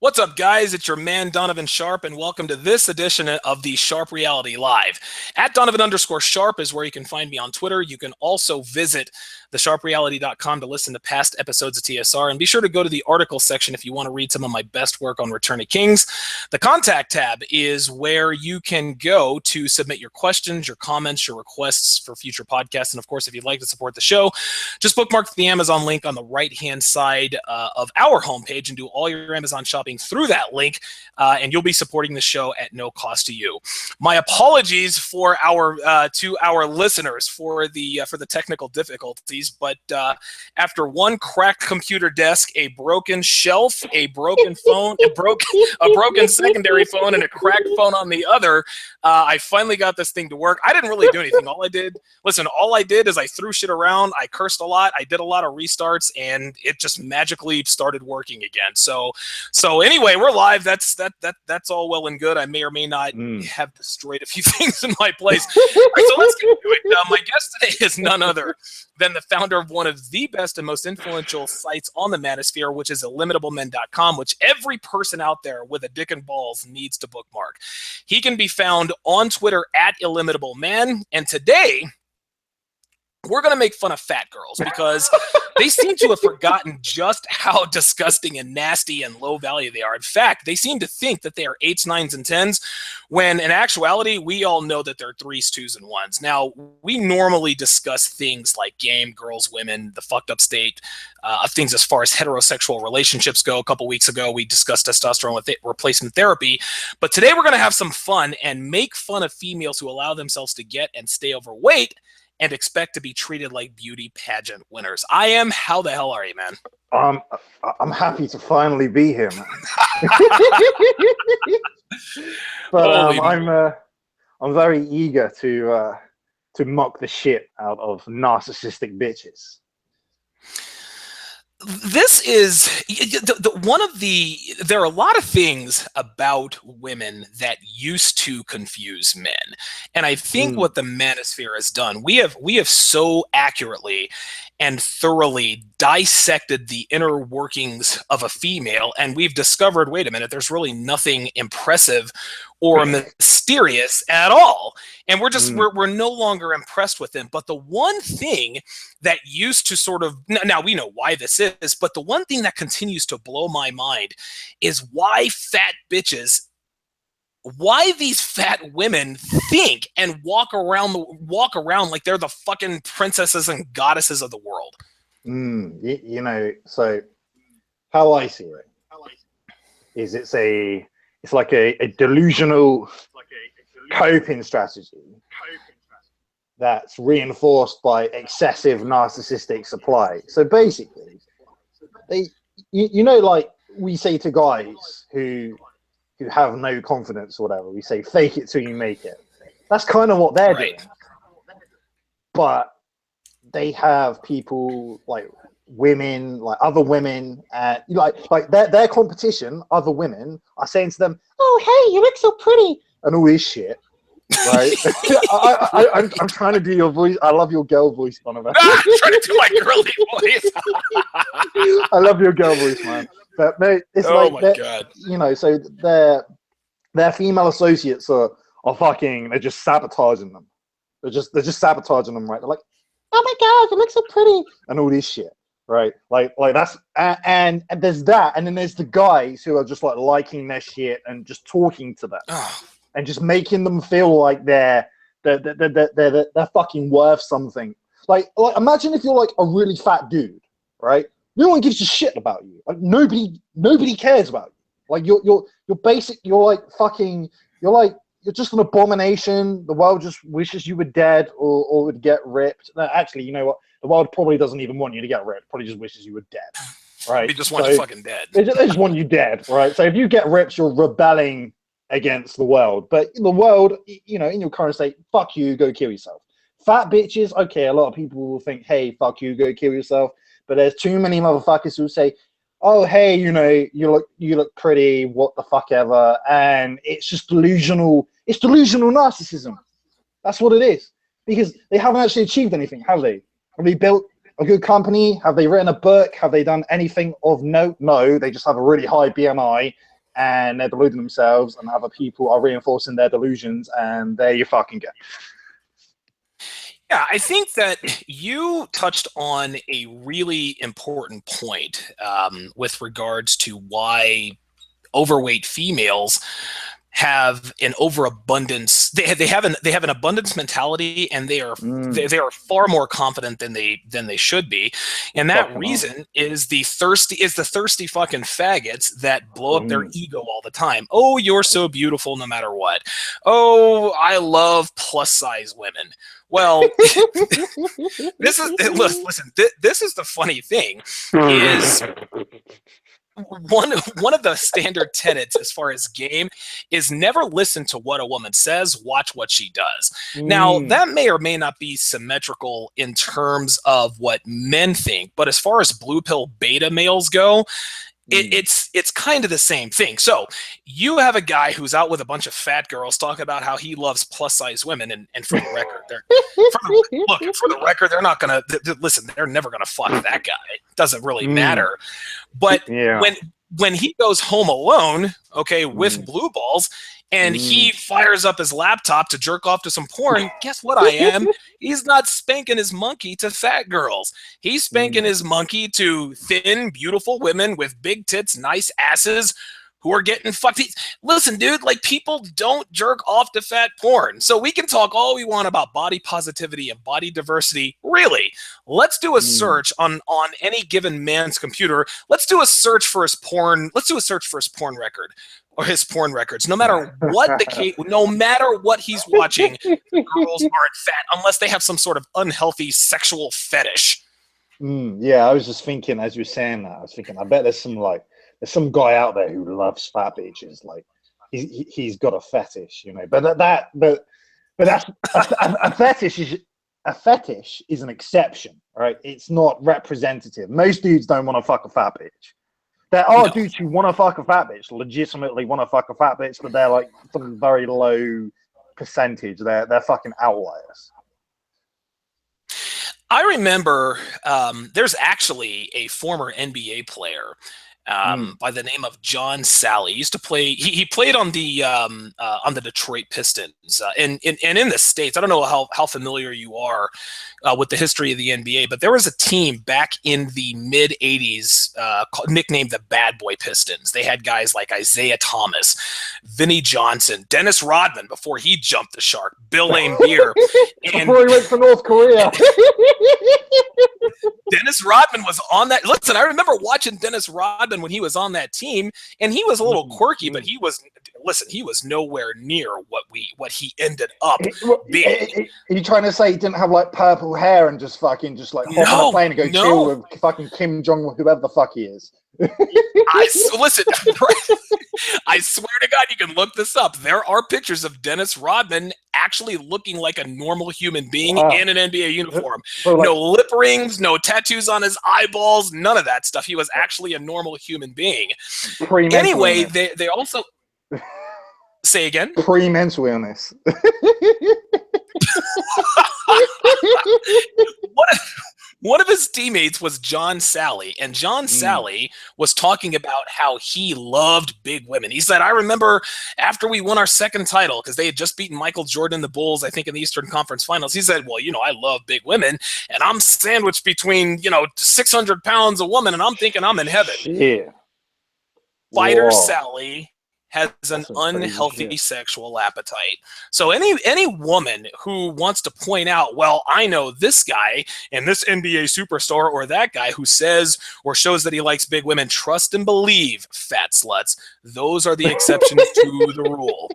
What's up, guys? It's your man, Donovan Sharp, and welcome to this edition of the Sharp Reality Live. At Donovan_Sharp is where you can find me on Twitter. You can also visit thesharpreality.com to listen to past episodes of TSR, and be sure to go to the article section if you want to read some of my best work on Return of Kings. The contact tab is where you can go to submit your questions, your comments, your requests for future podcasts, and of course, if you'd like to support the show, just bookmark the Amazon link on the right-hand side of our homepage and do all your Amazon shopping through that link, and you'll be supporting the show at no cost to you. My apologies for to our listeners for the technical difficulties, but after one cracked computer desk, a broken shelf, a broken phone, a broken secondary phone, and a cracked phone on the other, I finally got this thing to work. I didn't really do anything. All I did is I threw shit around, I cursed a lot, I did a lot of restarts, and it just magically started working again. So anyway, we're live. That's all well and good. I may or may not have destroyed a few things in my place. All right, so let's get into it. My guest today is none other than the founder of one of the best and most influential sites on the manosphere, which is illimitablemen.com, which every person out there with a dick and balls needs to bookmark. He can be found on Twitter at illimitableman, and today we're going to make fun of fat girls because they seem to have forgotten just how disgusting and nasty and low value they are. In fact, they seem to think that they are 8s, 9s, and 10s, when in actuality, we all know that they're 3s, 2s, and 1s. Now, we normally discuss things like game, girls, women, the fucked up state of things as far as heterosexual relationships go. A couple weeks ago, we discussed testosterone with replacement therapy. But today, we're going to have some fun and make fun of females who allow themselves to get and stay overweight and expect to be treated like beauty pageant winners. I am. How the hell are you, man? I'm happy to finally be here, man. But I'm very eager to mock the shit out of narcissistic bitches. This is there are a lot of things about women that used to confuse men. And I think what the manosphere has done, we have so accurately and thoroughly dissected the inner workings of a female, and we've discovered, wait a minute, there's really nothing impressive or mysterious at all. And we're no longer impressed with them. But the one thing that used to sort of, now we know why this is, but the one thing that continues to blow my mind is why these fat women think and walk around like they're the fucking princesses and goddesses of the world. So how I see it is it's like a delusional coping strategy that's reinforced by excessive narcissistic supply. So basically, like we say to guys who have no confidence or whatever, we say, fake it till you make it. That's kind of what they're doing. But they have people like women, like other women, and like their competition, other women are saying to them, "Oh, hey, you look so pretty," and all this shit. Right? I'm trying to do your voice. I love your girl voice, Donovan. I'm trying to do my girly voice. I love your girl voice, man. But mate, it's my God. So their female associates are fucking. They're just sabotaging them. They're just sabotaging them, right? They're like, "Oh my God, you look so pretty," and all this shit, right? Like that's and there's that, and then there's the guys who are just like liking their shit and just talking to them. And just making them feel like they're fucking worth something. Like imagine if you're like a really fat dude, right? No one gives a shit about you. Like nobody cares about you. Like you're basic. You're just an abomination. The world just wishes you were dead or would get ripped. No, actually, you know what? The world probably doesn't even want you to get ripped. Probably just wishes you were dead. Right? They just want you fucking dead. They just want you dead, right? So if you get ripped, you're rebelling against the world. But the world, in your current state, fuck you, go kill yourself. Fat bitches, okay, a lot of people will think, hey, fuck you, go kill yourself. But there's too many motherfuckers who say, oh, hey, you look pretty, what the fuck ever. And it's just delusional. It's delusional narcissism. That's what it is. Because they haven't actually achieved anything, have they? Have they built a good company? Have they written a book? Have they done anything of note? No, they just have a really high BMI and they're deluding themselves, and other people are reinforcing their delusions, and there you fucking go. Yeah, I think that you touched on a really important point with regards to why overweight females have an overabundance. They have an abundance mentality, and they are far more confident than they should be. And that Fucking hell. reason is the thirsty fucking faggots that blow up their Mm. ego all the time. Oh, you're so beautiful no matter what. Oh, I love plus size women. Well, this is listen. This is the funny thing is one of the standard tenets as far as game is never listen to what a woman says, watch what she does. Now, Mm. that may or may not be symmetrical in terms of what men think, but as far as blue pill beta males go, it's kind of the same thing. So you have a guy who's out with a bunch of fat girls talking about how he loves plus size women, and for the record, for the record, they're not gonna listen. They're never gonna fuck that guy. It doesn't really matter. But Yeah. when he goes home alone, okay, with Mm. blue balls, and he Mm. fires up his laptop to jerk off to some porn, guess what I am? He's not spanking his monkey to fat girls. He's spanking his monkey to thin, beautiful women with big tits, nice asses, who are getting fucked. Listen, dude, like, people don't jerk off to fat porn. So we can talk all we want about body positivity and body diversity. Really, let's do a search on any given man's computer. Let's do a search for his porn. Let's do a search for his porn record or his porn records. No matter what the case, no matter what he's watching, the girls aren't fat unless they have some sort of unhealthy sexual fetish. Yeah, I was just thinking as you were saying that. I was thinking, I bet there's some guy out there who loves fat bitches. Like he's got a fetish, you know. But that's a fetish is an exception, right? It's not representative. Most dudes don't want to fuck a fat bitch. There are dudes who want to fuck a fat bitch, legitimately want to fuck a fat bitch, but they're like some very low percentage. They're fucking outliers. I remember there's actually a former NBA player by the name of John Sally. He used to play. He played on the Detroit Pistons, and in the States. I don't know how familiar you are with the history of the NBA, but there was a team back in the mid '80s nicknamed the Bad Boy Pistons. They had guys like Isaiah Thomas, Vinnie Johnson, Dennis Rodman before he jumped the shark, Bill Laimbeer, and before he went to North Korea. Dennis Rodman was on that. Listen, I remember watching Dennis Rodman when he was on that team, and he was a little quirky, but he was nowhere near what he ended up being. Are you trying to say he didn't have like purple hair and just like hop on a plane and go chill with fucking Kim Jong, whoever the fuck he is? Listen, I swear to God, you can look this up. There are pictures of Dennis Rodman actually looking like a normal human being in an NBA uniform. So, like, no lip rings, no tattoos on his eyeballs, none of that stuff. He was actually a normal human being. Anyway, they also say again. Pre-mental illness. One of his teammates was John Sally, and John Sally was talking about how he loved big women. He said, I remember after we won our second title, because they had just beaten Michael Jordan and the Bulls, I think, in the Eastern Conference Finals. He said, well, I love big women, and I'm sandwiched between, 600 pounds of woman, and I'm thinking I'm in heaven. Yeah. Fighter Sally has an unhealthy sexual appetite. So any woman who wants to point out, well, I know this guy and this NBA superstar or that guy who says or shows that he likes big women, trust and believe, fat sluts. Those are the exceptions to the rule.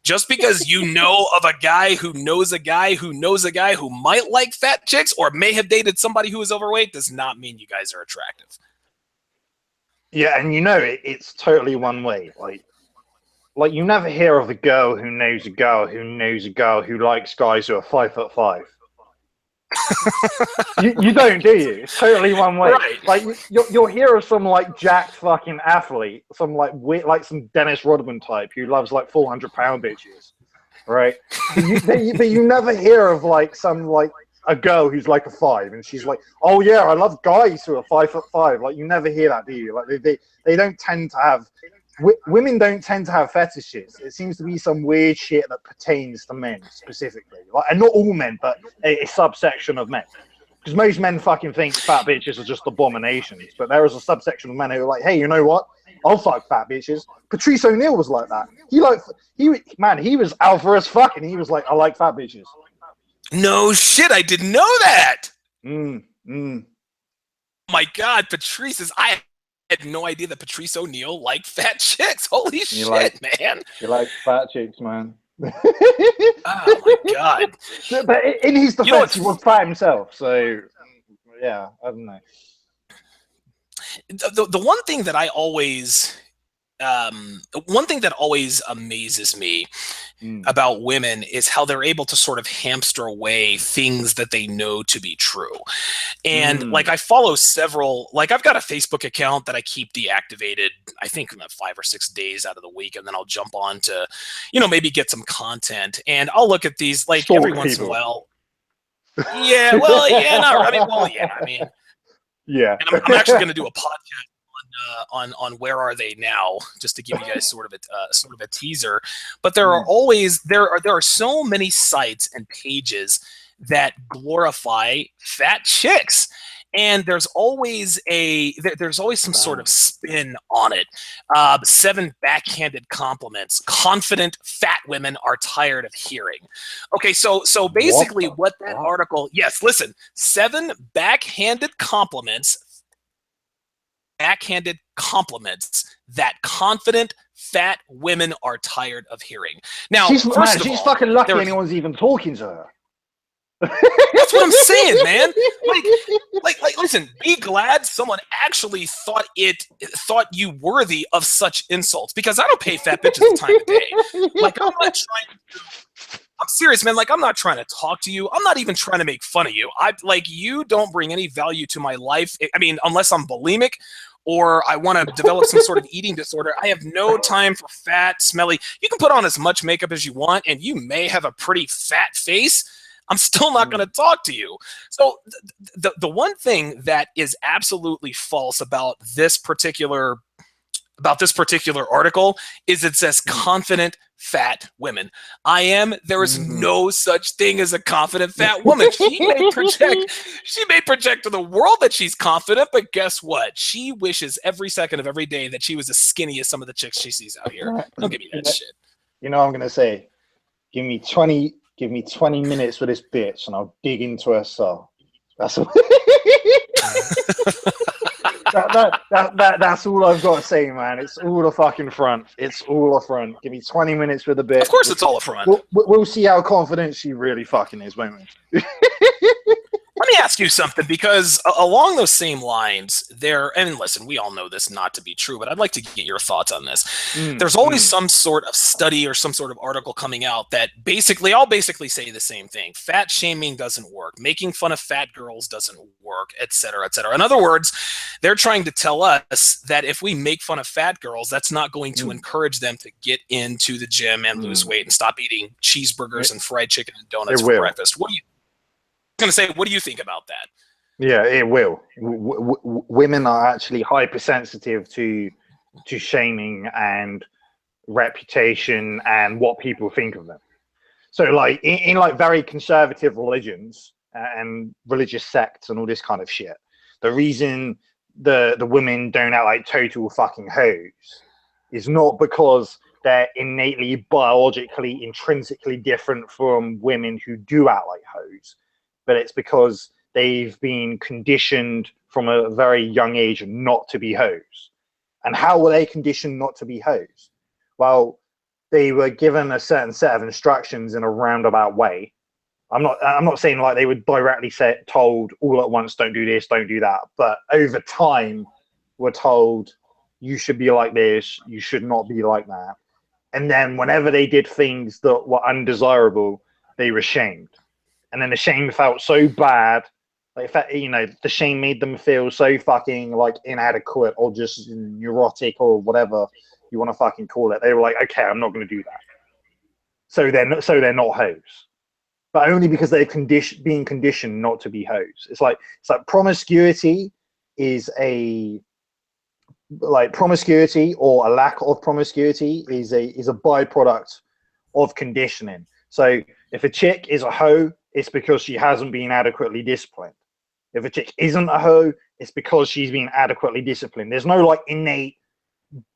Just because you know of a guy who knows a guy who knows a guy who might like fat chicks or may have dated somebody who is overweight does not mean you guys are attractive. Yeah, and it's totally one way. Like you never hear of a girl who knows a girl who knows a girl who likes guys who are 5'5". you don't, do you? It's totally one way. Right. Like you'll hear of some like jacked fucking athlete, some like weird, like some Dennis Rodman type who loves like 400-pound bitches, right? But you never hear of like some like a girl who's like a 5 and she's like, oh yeah, I love guys who are 5'5". Like you never hear that, do you? Like they don't tend to have women don't tend to have fetishes. It seems to be some weird shit that pertains to men specifically, like, and not all men, but a subsection of men. Because most men fucking think fat bitches are just abominations, but there is a subsection of men who are like, hey, you know what? I'll fuck fat bitches. Patrice O'Neill was like that. He was alpha as fuck, and he was like, I like fat bitches. No shit, I didn't know that. Oh my God, I had no idea that Patrice O'Neill liked fat chicks. Holy shit, man. He likes fat chicks, man. Oh my God. But in his defense, he was fat himself, so yeah, I don't know. The one thing that I always amazes me about women is how they're able to sort of hamster away things that they know to be true. And like, I follow several, like, I've got a Facebook account that I keep deactivated, I think 5 or 6 days out of the week. And then I'll jump on to, maybe get some content, and I'll look at these like every once in a while. Yeah. Well, yeah, yeah. And I'm actually going to do a podcast on Where Are They Now, just to give you guys sort of a teaser. But there are so many sites and pages that glorify fat chicks, and there's always some sort of spin on it. 7 backhanded compliments confident fat women are tired of hearing. Okay, so basically what that article, yes, listen, 7 backhanded compliments that confident fat women are tired of hearing. Now, she's fucking lucky anyone's even talking to her. That's what I'm saying, man. Like, listen, be glad someone actually thought you worthy of such insults, because I don't pay fat bitches the time of day. Like, I'm serious, man. Like, I'm not trying to talk to you. I'm not even trying to make fun of you. You don't bring any value to my life. I mean, unless I'm bulimic or I want to develop some sort of eating disorder, I have no time for fat, smelly. You can put on as much makeup as you want, and you may have a pretty fat face. I'm still not going to talk to you. So the one thing that is absolutely false about this particular article is it says confident fat women. There is no such thing as a confident fat woman. She may project to the world that she's confident, but guess what? She wishes every second of every day that she was as skinny as some of the chicks she sees out here. Don't give me that shit. You know what I'm going to say? Give me 20 minutes with this bitch, and I'll dig into her soul. That's all. That's all I've got to say, man. It's all a fucking front. It's all a front. Give me 20 minutes with a bitch. Of course, it's all a front. We'll see how confident she really fucking is, won't we? Let me ask you something, because along those same lines, and listen, we all know this not to be true, but I'd like to get your thoughts on this. There's always some sort of study or some sort of article coming out that I'll basically say the same thing. Fat shaming doesn't work. Making fun of fat girls doesn't work, et cetera, et cetera. In other words, they're trying to tell us that if we make fun of fat girls, that's not going to encourage them to get into the gym and lose weight and stop eating cheeseburgers and fried chicken and donuts for breakfast. What do you think about that? Yeah, it will. Women are actually hypersensitive to shaming and reputation and what people think of them. So, like in like very conservative religions and religious sects and all this kind of shit, the reason the women don't act like total fucking hoes is not because they're innately, biologically, intrinsically different from women who do act like hoes, but it's because they've been conditioned from a very young age not to be hoes. And how were they conditioned not to be hoes? Well, they were given a certain set of instructions in a roundabout way. I'm not saying like they were directly told all at once, don't do this, don't do that. But over time, were told, you should be like this, you should not be like that. And then whenever they did things that were undesirable, they were shamed. And then the shame felt so bad, like, the shame made them feel so fucking like inadequate or just neurotic or whatever you want to fucking call it. They were like, okay, I'm not going to do that. So they're not hoes, but only because they're being conditioned not to be hoes. It's like promiscuity is a like promiscuity or a lack of promiscuity is a byproduct of conditioning. So if a chick is a hoe, it's because she hasn't been adequately disciplined. If a chick isn't a hoe, it's because she's been adequately disciplined. There's no like innate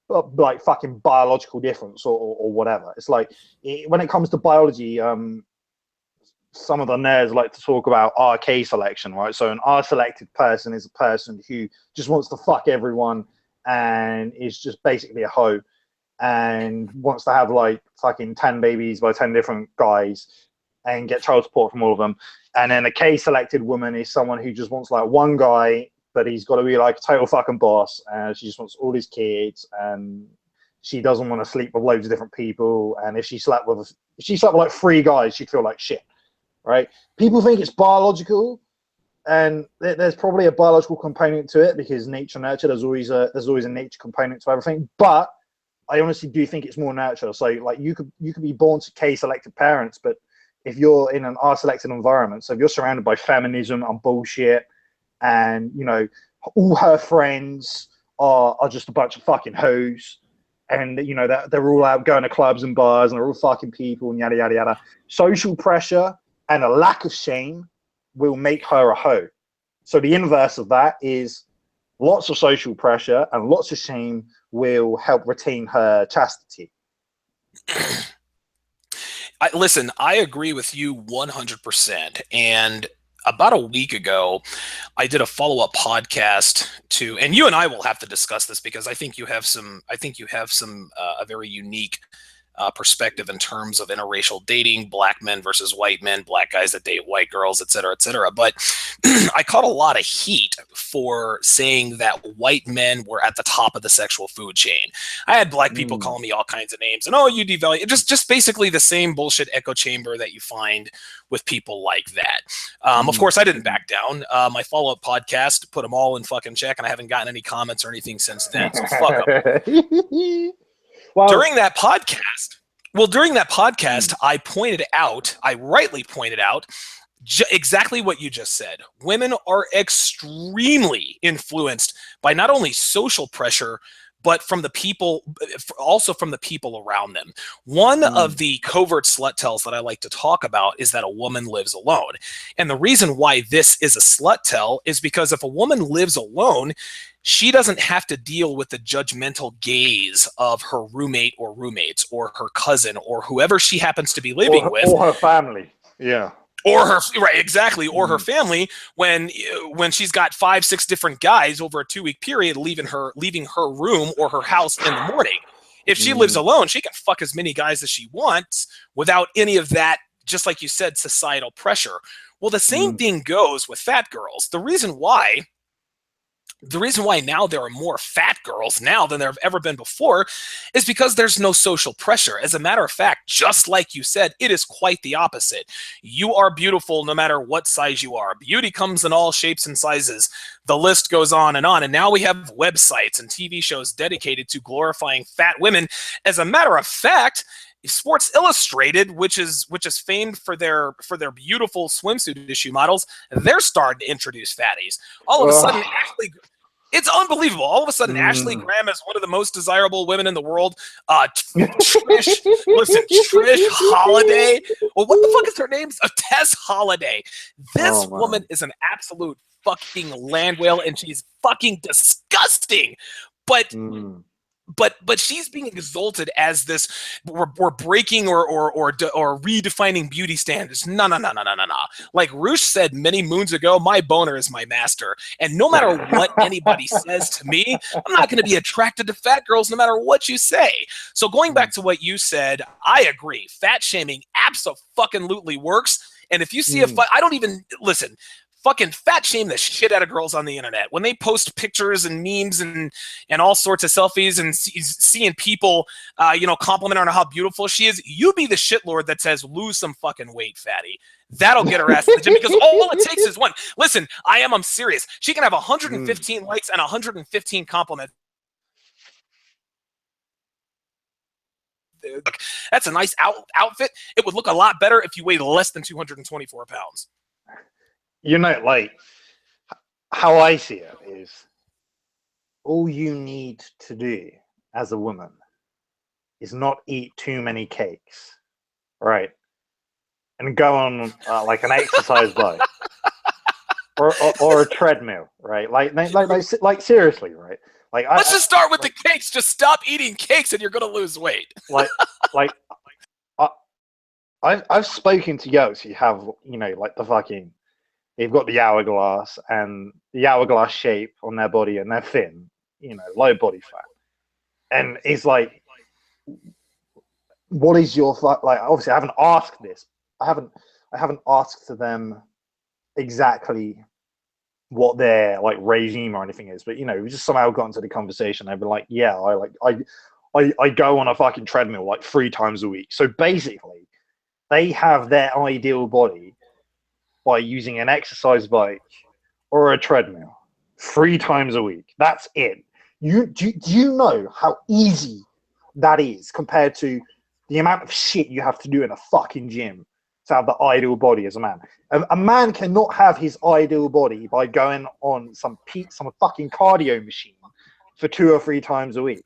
like fucking biological difference or whatever. It's like when it comes to biology, some of the nerds like to talk about RK selection, right? So an R selected person is a person who just wants to fuck everyone and is just basically a hoe and wants to have like fucking 10 babies by 10 different guys and get child support from all of them. And then a K selected woman is someone who just wants like one guy, but he's got to be like a total fucking boss. And she just wants all his kids and she doesn't want to sleep with loads of different people. And if she slept with like three guys, she'd feel like shit. Right? People think it's biological, and there's probably a biological component to it because nature nurture. There's always a nature component to everything. But I honestly do think it's more nurture. So like you could be born to K selected parents, but if you're in an R selected environment, so if you're surrounded by feminism and bullshit, and you know all her friends are just a bunch of fucking hoes, and you know that they're all out going to clubs and bars and they're all fucking people and yada yada yada. Social pressure and a lack of shame will make her a hoe. So the inverse of that is lots of social pressure and lots of shame will help retain her chastity. Listen, I agree with you 100%. And about a week ago, I did a follow-up podcast to, and you and I will have to discuss this because I think you have some a very unique perspective in terms of interracial dating, black men versus white men, black guys that date white girls, et cetera, et cetera. But I caught a lot of heat for saying that white men were at the top of the sexual food chain. I had black people calling me all kinds of names and, oh, you devalue, just basically the same bullshit echo chamber that you find with people like that. Of course, I didn't back down. My follow-up podcast put them all in fucking check, and I haven't gotten any comments or anything since then. So fuck them. Well, during that podcast, I rightly pointed out exactly what you just said. Women are extremely influenced by not only social pressure, but also from the people around them. One of the covert slut tells that I like to talk about is that a woman lives alone. And the reason why this is a slut tell is because if a woman lives alone, she doesn't have to deal with the judgmental gaze of her roommate or roommates or her cousin or whoever she happens to be living with. Or her family. Yeah. Or her, right, exactly, or her family when she's got 5-6 different guys over a 2-week period leaving her room or her house in the morning. If she lives alone, she can fuck as many guys as she wants without any of that, just like you said, societal pressure. Well, the same thing goes with fat girls. The reason why now there are more fat girls now than there have ever been before is because there's no social pressure. As a matter of fact, just like you said, it is quite the opposite. You are beautiful no matter what size you are. Beauty comes in all shapes and sizes. The list goes on. And now we have websites and TV shows dedicated to glorifying fat women. As a matter of fact, Sports Illustrated, which is famed for their beautiful swimsuit issue models, they're starting to introduce fatties. All of a sudden, it's unbelievable. All of a sudden, Ashley Graham is one of the most desirable women in the world. Trish Holiday. Well, what the fuck is her name? Tess Holiday. This woman is an absolute fucking land whale, and she's fucking disgusting. But she's being exalted as this. We're breaking or redefining beauty standards. No. Like Roosh said many moons ago, my boner is my master, and no matter what anybody says to me, I'm not going to be attracted to fat girls, no matter what you say. So going back to what you said, I agree. Fat shaming absolutely works. And if you see I don't even listen. Fucking fat shame the shit out of girls on the internet when they post pictures and memes and all sorts of selfies and seeing people, compliment her on how beautiful she is. You be the shitlord that says, lose some fucking weight, fatty. That'll get her ass to the gym because all it takes is one. Listen, I'm serious. She can have 115 likes and 115 compliments. That's a nice outfit. It would look a lot better if you weighed less than 224 pounds. Like how I see it is all you need to do as a woman is not eat too many cakes, right? And go on like an exercise bike or a treadmill, right? Like seriously, right? Like Let's just start with the cakes. Just stop eating cakes and you're going to lose weight. like like I, I've spoken to girls who have, you know, like the fucking, they've got the hourglass and the hourglass shape on their body and they're thin, you know, low body fat. And it's like, what is your like? Obviously, I haven't asked this. I haven't asked to them exactly what their like regime or anything is, but you know, we just somehow got into the conversation. They've been like, yeah, I go on a fucking treadmill like 3 times a week. So basically, they have their ideal body by using an exercise bike or a treadmill 3 times a week. That's it. Do you know how easy that is compared to the amount of shit you have to do in a fucking gym to have the ideal body as a man? A man cannot have his ideal body by going on some fucking cardio machine for 2 or 3 times a week.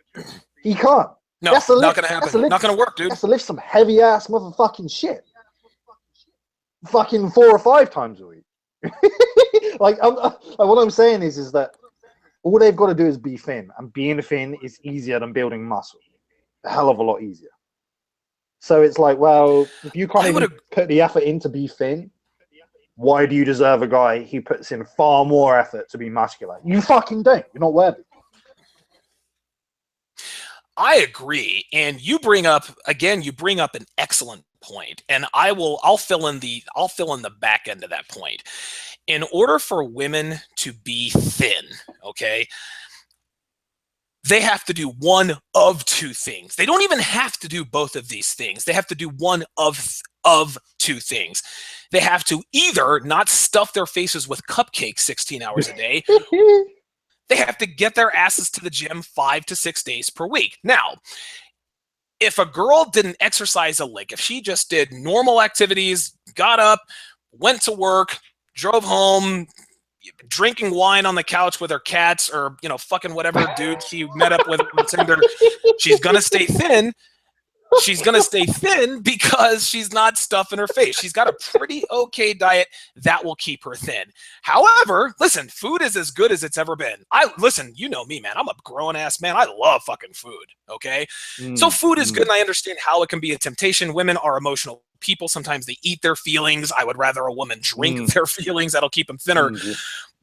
He can't. No, not going to happen. Not going to work, dude. Has to lift some heavy ass motherfucking shit. Fucking 4 or 5 times a week. like what I'm saying is that all they've got to do is be thin, and being thin is easier than building muscle. A hell of a lot easier. So it's like, well, if you can't even put the effort in to be thin, why do you deserve a guy who puts in far more effort to be muscular? You fucking don't. You're not worthy. I agree, and you bring up an excellent point, and I'll fill in the back end of that point. In order for women to be thin, okay, they have to do one of two things. They don't even have to do both of these things. They have to do one of two things. They have to either not stuff their faces with cupcakes 16 hours a day. They have to get their asses to the gym 5 to 6 days per week. Now, if a girl didn't exercise a lick, if she just did normal activities, got up, went to work, drove home, drinking wine on the couch with her cats, or, you know, fucking whatever dude she met up with on Tinder, she's going to stay thin. She's going to stay thin because she's not stuffing her face. She's got a pretty okay diet that will keep her thin. However, listen, food is as good as it's ever been. Listen, you know me, man. I'm a grown-ass man. I love fucking food, okay? So food is good, and I understand how it can be a temptation. Women are emotional people. Sometimes they eat their feelings. I would rather a woman drink their feelings. That'll keep them thinner.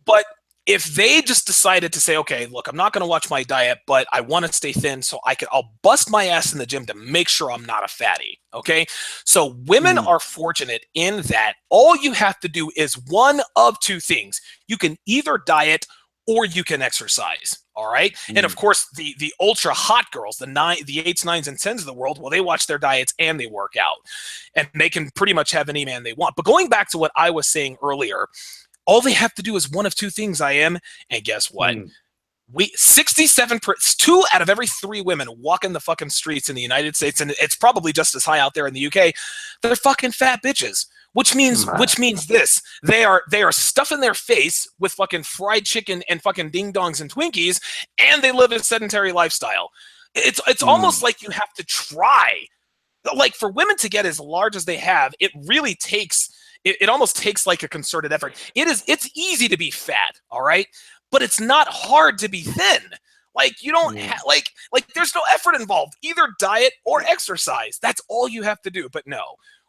But if they just decided to say, okay, look, I'm not going to watch my diet, but I want to stay thin, so I'll bust my ass in the gym to make sure I'm not a fatty. Okay. So women are fortunate in that all you have to do is one of two things. You can either diet or you can exercise. All right. And of course, the ultra hot girls, the 8s, 9s, and 10s of the world, well, they watch their diets and they work out, and they can pretty much have any man they want. But going back to what I was saying earlier, all they have to do is one of two things, and guess what? 2 out of every 3 women walking the fucking streets in the United States, and it's probably just as high out there in the UK, they're fucking fat bitches. Which means this: they are stuffing their face with fucking fried chicken and fucking ding dongs and Twinkies, and they live a sedentary lifestyle. It's almost like you have to try. Like, for women to get as large as they have, it really takes. It almost takes like a concerted effort. It's easy to be fat, all right, but it's not hard to be thin. Like, you don't like there's no effort involved. Either diet or exercise. That's all you have to do. But no,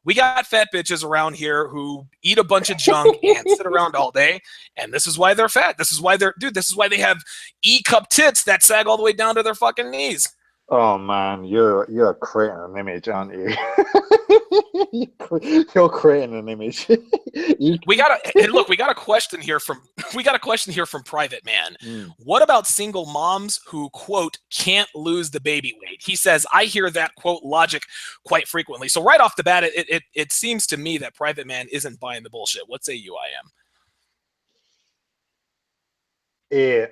we got fat bitches around here who eat a bunch of junk and sit around all day, and this is why they're fat. This is why they have E-cup tits that sag all the way down to their fucking knees. Oh man, you're creating an image, aren't you? You're creating an image. We got a question here from Private Man. What about single moms who, quote, can't lose the baby weight? He says, I hear that, quote, logic quite frequently. So right off the bat, it seems to me that Private Man isn't buying the bullshit. What say you, Yeah.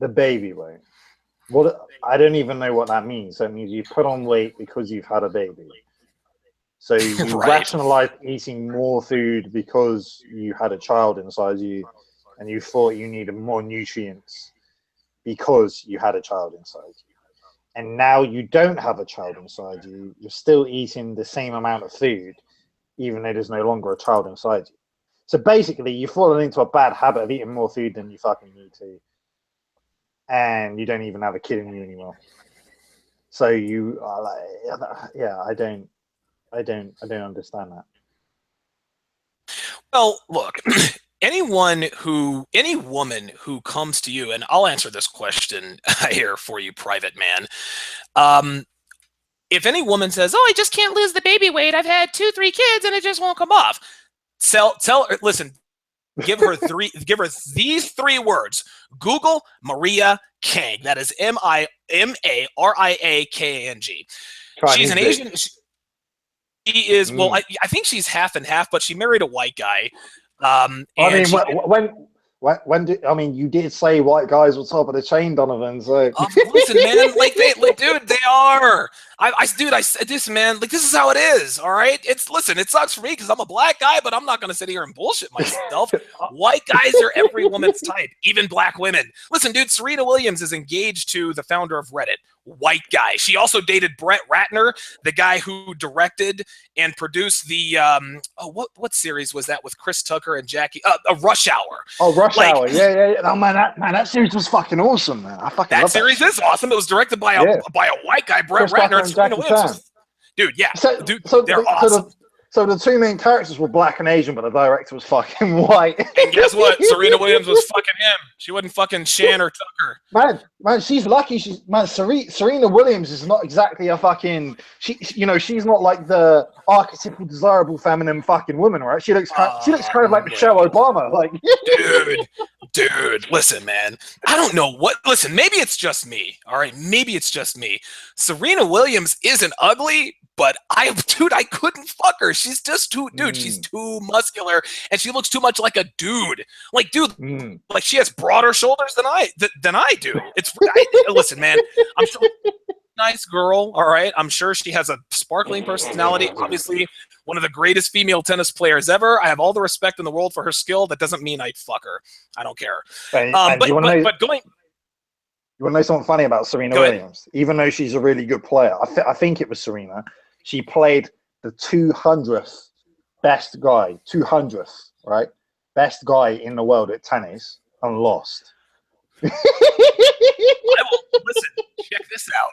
The baby weight. What? I don't even know what that means. That means you put on weight because you've had a baby. So you Right. rationalize eating more food because you had a child inside you, and you thought you needed more nutrients because you had a child inside you. And now you don't have a child inside you, you're still eating the same amount of food, even though there's no longer a child inside you. So basically, you've fallen into a bad habit of eating more food than you fucking need to, and you don't even have a kid in you anymore. So you are like, yeah, I don't understand that. Well, look, any woman who comes to you, and I'll answer this question here for you, private man. If any woman says, "Oh, I just can't lose the baby weight. I've had 2, 3 kids and it just won't come off," tell her, listen, give her these 3 words. Google Maria Kang. That is Mariakang. She's an Asian. She is, well, I think she's half and half, but she married a white guy. I mean, you did say white guys were top of the chain, Donovan. So listen, man, dude, they are. I said this, man. Like, this is how it is. All right. It sucks for me because I'm a black guy, but I'm not going to sit here and bullshit myself. White guys are every woman's type, even black women. Listen, dude, Serena Williams is engaged to the founder of Reddit. White guy. She also dated Brett Ratner, the guy who directed and produced the what series was that with Chris Tucker and Jackie? Rush Hour. Oh, Rush Hour. Yeah. Oh man, that series was fucking awesome, man. I fucking love that series. Is awesome. It was directed by a white guy, Brett Ratner, and Serena Williams. Dude, yeah. They're awesome. So the 2 main characters were black and Asian, but the director was fucking white. And guess what? Serena Williams was fucking him. She wasn't fucking Shan or Tucker. Man, she's lucky. Serena Williams is not exactly a fucking. She's not like the archetypal desirable feminine fucking woman, right? She looks kind of like Michelle Obama, like. Dude, listen, man. I don't know what. Listen, maybe it's just me. All right, maybe it's just me. Serena Williams isn't ugly, but I couldn't fuck her. She's just too, dude. She's too muscular, and she looks too much like a dude. Like, dude, like she has broader shoulders than I do. Listen, man. I'm sure nice girl. All right, I'm sure she has a sparkling personality. Obviously, one of the greatest female tennis players ever. I have all the respect in the world for her skill. That doesn't mean I'd fuck her. I don't care. But going. You want to know something funny about Serena Williams? Even though she's a really good player, I think it was Serena. She played the 200th best guy, 200th, right? Best guy in the world at tennis and lost. Listen, check this out.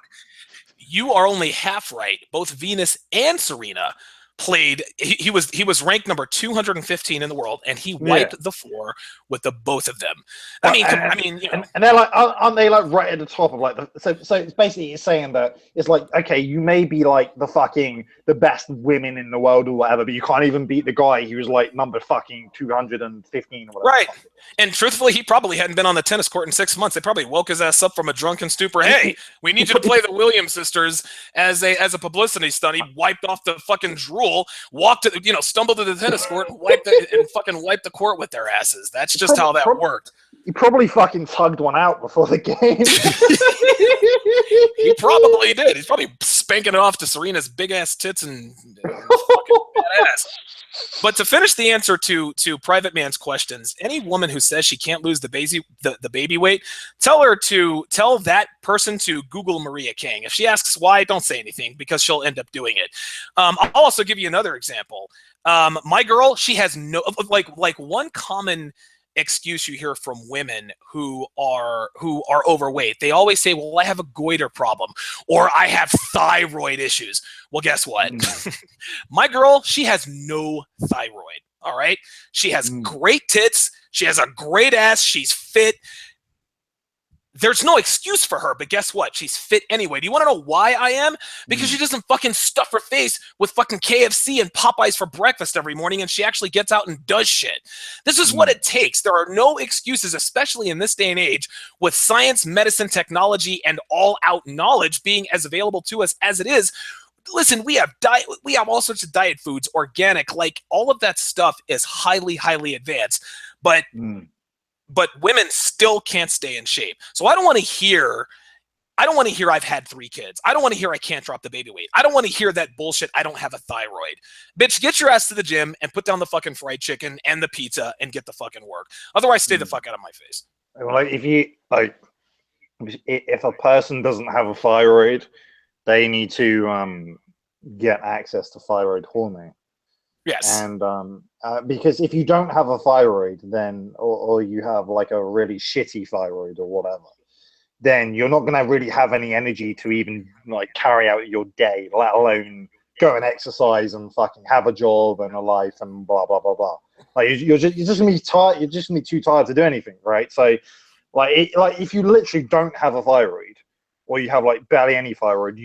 You are only half right. Both Venus and Serena played. He was ranked number 215 in the world, and he wiped the floor with the both of them. And they're like, aren't they like right at the top of like so it's basically saying that it's like, okay, you may be like the best women in the world or whatever, but you can't even beat the guy who was like number fucking 215 or whatever. Right. And truthfully, he probably hadn't been on the tennis court in 6 months. They probably woke his ass up from a drunken stupor. Hey, we need you to play the Williams sisters as a publicity stunt. He wiped off the fucking drool, stumbled to the tennis court, and fucking wiped the court with their asses. That's just how that worked. He probably fucking tugged one out before the game. He probably did. He's probably spanking it off to Serena's big ass tits and fucking badass. But to finish the answer to Private Man's questions, any woman who says she can't lose the baby weight, tell that person to Google Maria Kang. If she asks why, don't say anything because she'll end up doing it. I'll also give you another example. My girl, she has no like one common excuse you hear from women who are overweight. They always say, well, I have a goiter problem or I have thyroid issues. Well, guess what? My girl, she has no thyroid. All right. She has great tits. She has a great ass. She's fit. There's no excuse for her, but guess what? She's fit anyway. Do you want to know why I am? Because she doesn't fucking stuff her face with fucking KFC and Popeyes for breakfast every morning, and she actually gets out and does shit. This is what it takes. There are no excuses, especially in this day and age, with science, medicine, technology, and all-out knowledge being as available to us as it is. Listen, we have all sorts of diet foods, organic, like all of that stuff is highly, highly advanced. But women still can't stay in shape. So I don't want to hear I don't want to hear I've had 3 kids. I don't want to hear I can't drop the baby weight. I don't want to hear that bullshit I don't have a thyroid. Bitch, get your ass to the gym and put down the fucking fried chicken and the pizza and get the fucking work. Otherwise, stay the fuck out of my face. Like if you like, if a person doesn't have a thyroid, they need to get access to thyroid hormone. Yes. And because if you don't have a thyroid, then or you have like a really shitty thyroid or whatever, then you're not going to really have any energy to even like carry out your day, let alone go and exercise and fucking have a job and a life and blah blah blah blah. Like you're just gonna be tired. You're just gonna be too tired to do anything, right? So, like if you literally don't have a thyroid, or you have like barely any thyroid,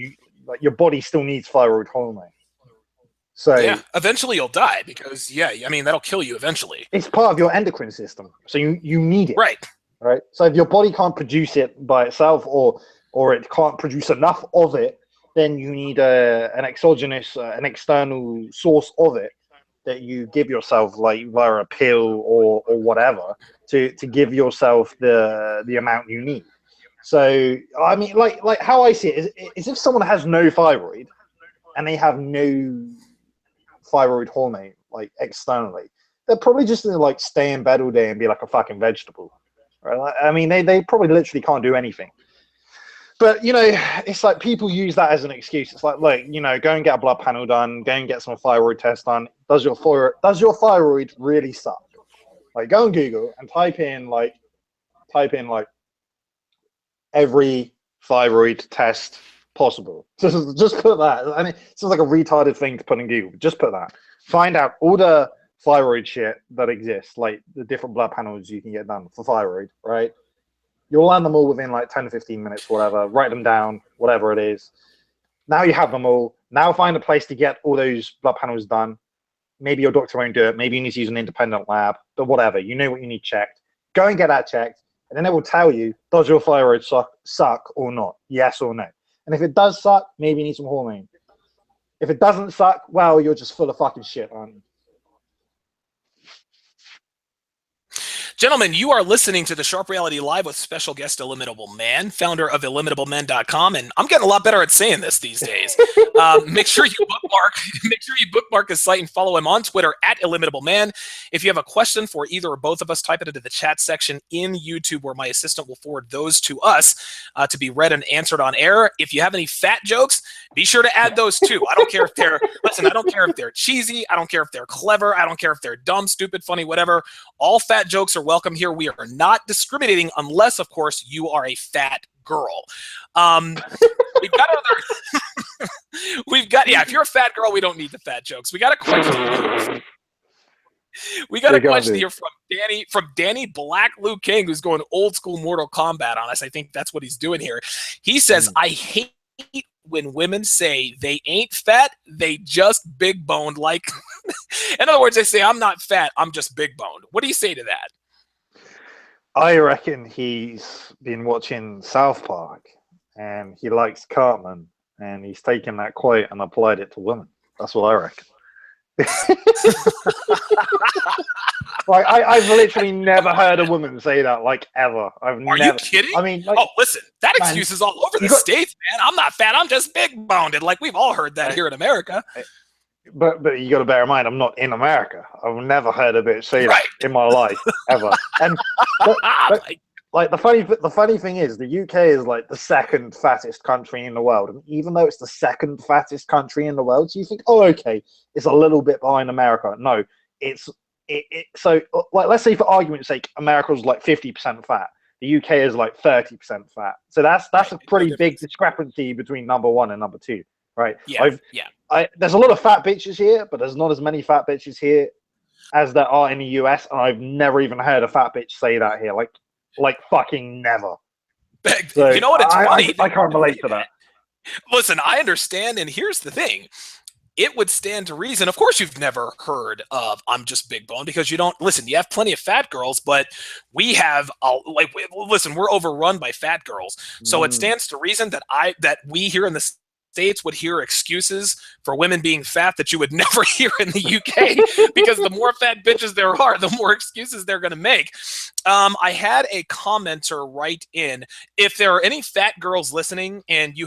your body still needs thyroid hormone. So yeah, eventually you'll die because I mean that'll kill you eventually. It's part of your endocrine system, so you need it. Right. Right. So if your body can't produce it by itself, or it can't produce enough of it, then you need an exogenous, an external source of it that you give yourself, like via a pill or whatever, to give yourself the amount you need. So I mean, like how I see it is if someone has no thyroid and they have no thyroid hormone like externally, they're probably just gonna like stay in bed all day and be like a fucking vegetable. Right? I mean, they probably literally can't do anything. But it's like people use that as an excuse. It's like, look, go and get a blood panel done, go and get some thyroid test done. Does your thyroid really suck? Like, go on Google and type in like every thyroid test possible. Just put that. I mean, it's like a retarded thing to put in Google. Just put that. Find out all the thyroid shit that exists, like the different blood panels you can get done for thyroid, right? You'll learn them all within like 10 to 15 minutes, whatever. Write them down, whatever it is. Now you have them all. Now find a place to get all those blood panels done. Maybe your doctor won't do it. Maybe you need to use an independent lab, but whatever. You know what you need checked. Go and get that checked, and then it will tell you, does your thyroid suck or not? Yes or no. And if it does suck, maybe you need some hormone. If it doesn't suck, well, you're just full of fucking shit, aren't you? Gentlemen, you are listening to the Sharp Reality Live with special guest Illimitable Man, founder of IllimitableMan.com, and I'm getting a lot better at saying this these days. Make sure you bookmark his site and follow him on Twitter at IllimitableMan. If you have a question for either or both of us, type it into the chat section in YouTube, where my assistant will forward those to us to be read and answered on air. If you have any fat jokes, be sure to add those too. I don't care if they're cheesy. I don't care if they're clever. I don't care if they're dumb, stupid, funny, whatever. All fat jokes are welcome here. We are not discriminating unless, of course, you are a fat girl. We've got other. If you're a fat girl, we don't need the fat jokes. We got a question. We got a question here from Danny Black Luke King, who's going old school Mortal Kombat on us. I think that's what he's doing here. He says, I hate when women say they ain't fat, they just big boned. Like, in other words, they say, I'm not fat, I'm just big boned. What do you say to that? I reckon he's been watching South Park and he likes Cartman, and he's taken that quote and applied it to women. That's what I reckon. Like I've literally never heard a woman say that, like, ever. Are you kidding? I mean, like, listen, that excuse is all over the States, man. I'm not fat, I'm just big boned. Like, we've all heard that here in America. But you got to bear in mind, I'm not in America. I've never heard a bitch say that in my life ever. And like the funny thing is, the UK is like the second fattest country in the world, and even though it's the second fattest country in the world, so you think, oh, okay, it's a little bit behind America. No, so like, let's say for argument's sake, America's like 50% fat. The UK is like 30% fat. So that's a pretty big discrepancy between number one and number two, right? There's a lot of fat bitches here, but there's not as many fat bitches here as there are in the US, and I've never even heard a fat bitch say that here. Like fucking never. So you know what? It's funny. I can't relate to that. Listen, I understand, and here's the thing. It would stand to reason. Of course, you've never heard of "I'm just big bone" because you don't listen. You have plenty of fat girls, but we have listen. We're overrun by fat girls, so it stands to reason that we here in the States would hear excuses for women being fat that you would never hear in the UK, because the more fat bitches there are, the more excuses they're going to make. I had a commenter write in, if there are any fat girls listening and you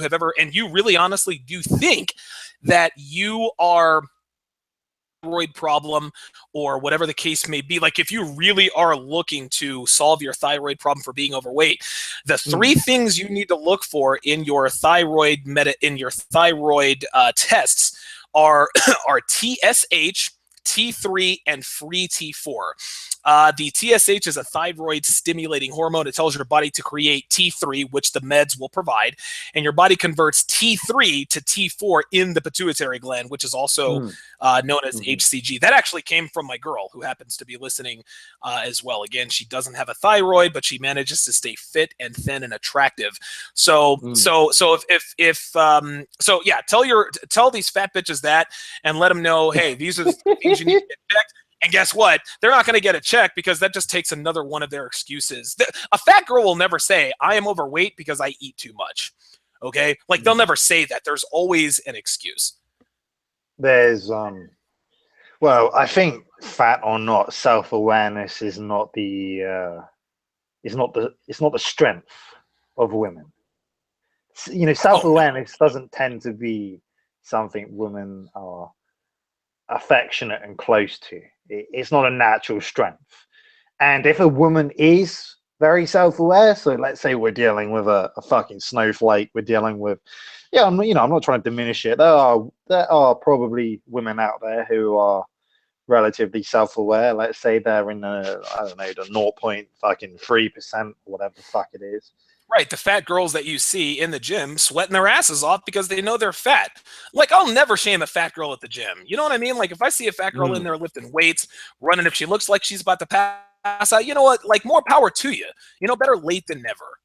really honestly do think that you are thyroid problem or whatever the case may be, like if you really are looking to solve your thyroid problem for being overweight, the three things you need to look for in your thyroid tests are are TSH, T3, and free T4. The TSH is a thyroid stimulating hormone. It tells your body to create T3, which the meds will provide, and your body converts T3 to T4 in the pituitary gland, which is also known as HCG. That actually came from my girl, who happens to be listening as well. Again, she doesn't have a thyroid, but she manages to stay fit and thin and attractive. So yeah, tell these fat bitches that, and let them know, hey, these are the things you need to get checked. And guess what? They're not going to get a check, because that just takes another one of their excuses. A fat girl will never say, I am overweight because I eat too much. Okay? Like, they'll never say that. There's always an excuse. There's well, I think fat or not, self-awareness is not the strength of women. You know, self-awareness doesn't tend to be something women are affectionate and close to. It's not a natural strength. And if a woman is very self-aware, so let's say we're dealing with a fucking snowflake, we're dealing with, I'm not trying to diminish it. There are probably women out there who are relatively self-aware. Let's say they're in the 0.3% or whatever the fuck it is. Right, the fat girls that you see in the gym sweating their asses off because they know they're fat. Like, I'll never shame a fat girl at the gym. You know what I mean? Like, if I see a fat girl in there lifting weights, running, if she looks like she's about to pass out, you know what? Like, more power to you. You know, better late than never.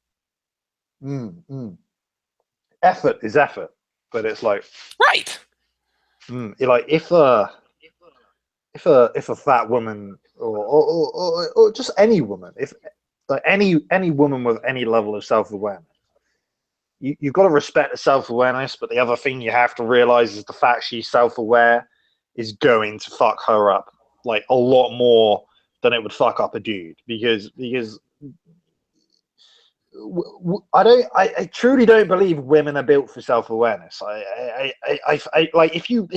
Effort is effort, but it's like, right. Like if a fat woman or just any woman, if like any woman with any level of self-awareness, you've got to respect the self-awareness, but the other thing you have to realize is the fact she's self-aware is going to fuck her up like a lot more than it would fuck up a dude, because I truly don't believe women are built for self-awareness. I like, if you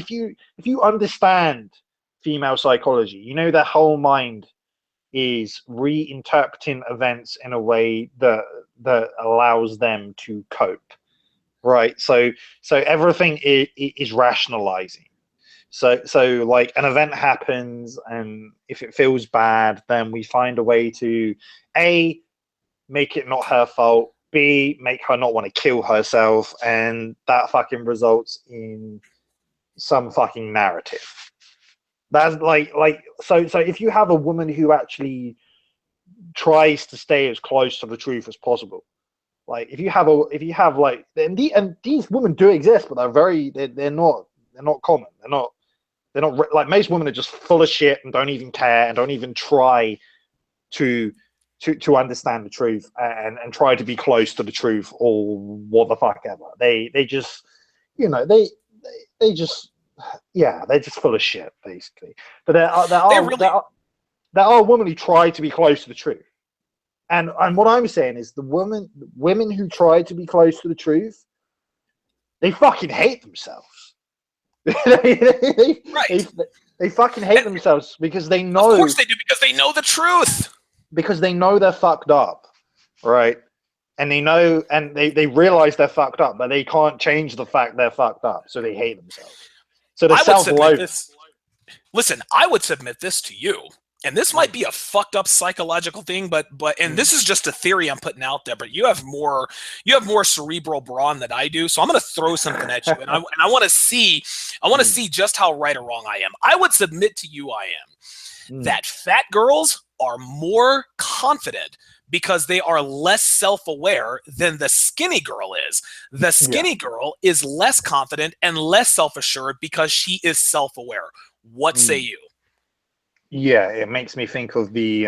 understand female psychology, you know their whole mind is reinterpreting events in a way that allows them to cope, right? So everything is rationalizing. So like an event happens, and if it feels bad, then we find a way to make it not her fault, B, make her not want to kill herself, and that fucking results in some fucking narrative. That's so if you have a woman who actually tries to stay as close to the truth as possible, like if you have like, and these women do exist, but they're not common. They're not like, most women are just full of shit and don't even care and don't even try to understand the truth and try to be close to the truth, or what the fuck ever. They just, they just, they're just full of shit, basically. But there are women who try to be close to the truth. And what I'm saying is, the women who try to be close to the truth, they fucking hate themselves. They fucking hate themselves, because they know. Of course they do, because they know the truth. Because they know they're fucked up, right? And they know, and they realize they're fucked up, but they can't change the fact they're fucked up, so they hate themselves. So they're self-loathing. Listen, I would submit this to you, and this might be a fucked up psychological thing, but this is just a theory I'm putting out there. But you have more cerebral brawn than I do, so I'm going to throw something at you, and I want to see just how right or wrong I am. I would submit to you, that fat girls are more confident because they are less self-aware than the skinny girl is. The skinny girl is less confident and less self-assured because she is self-aware. What say you? Yeah, it makes me think of the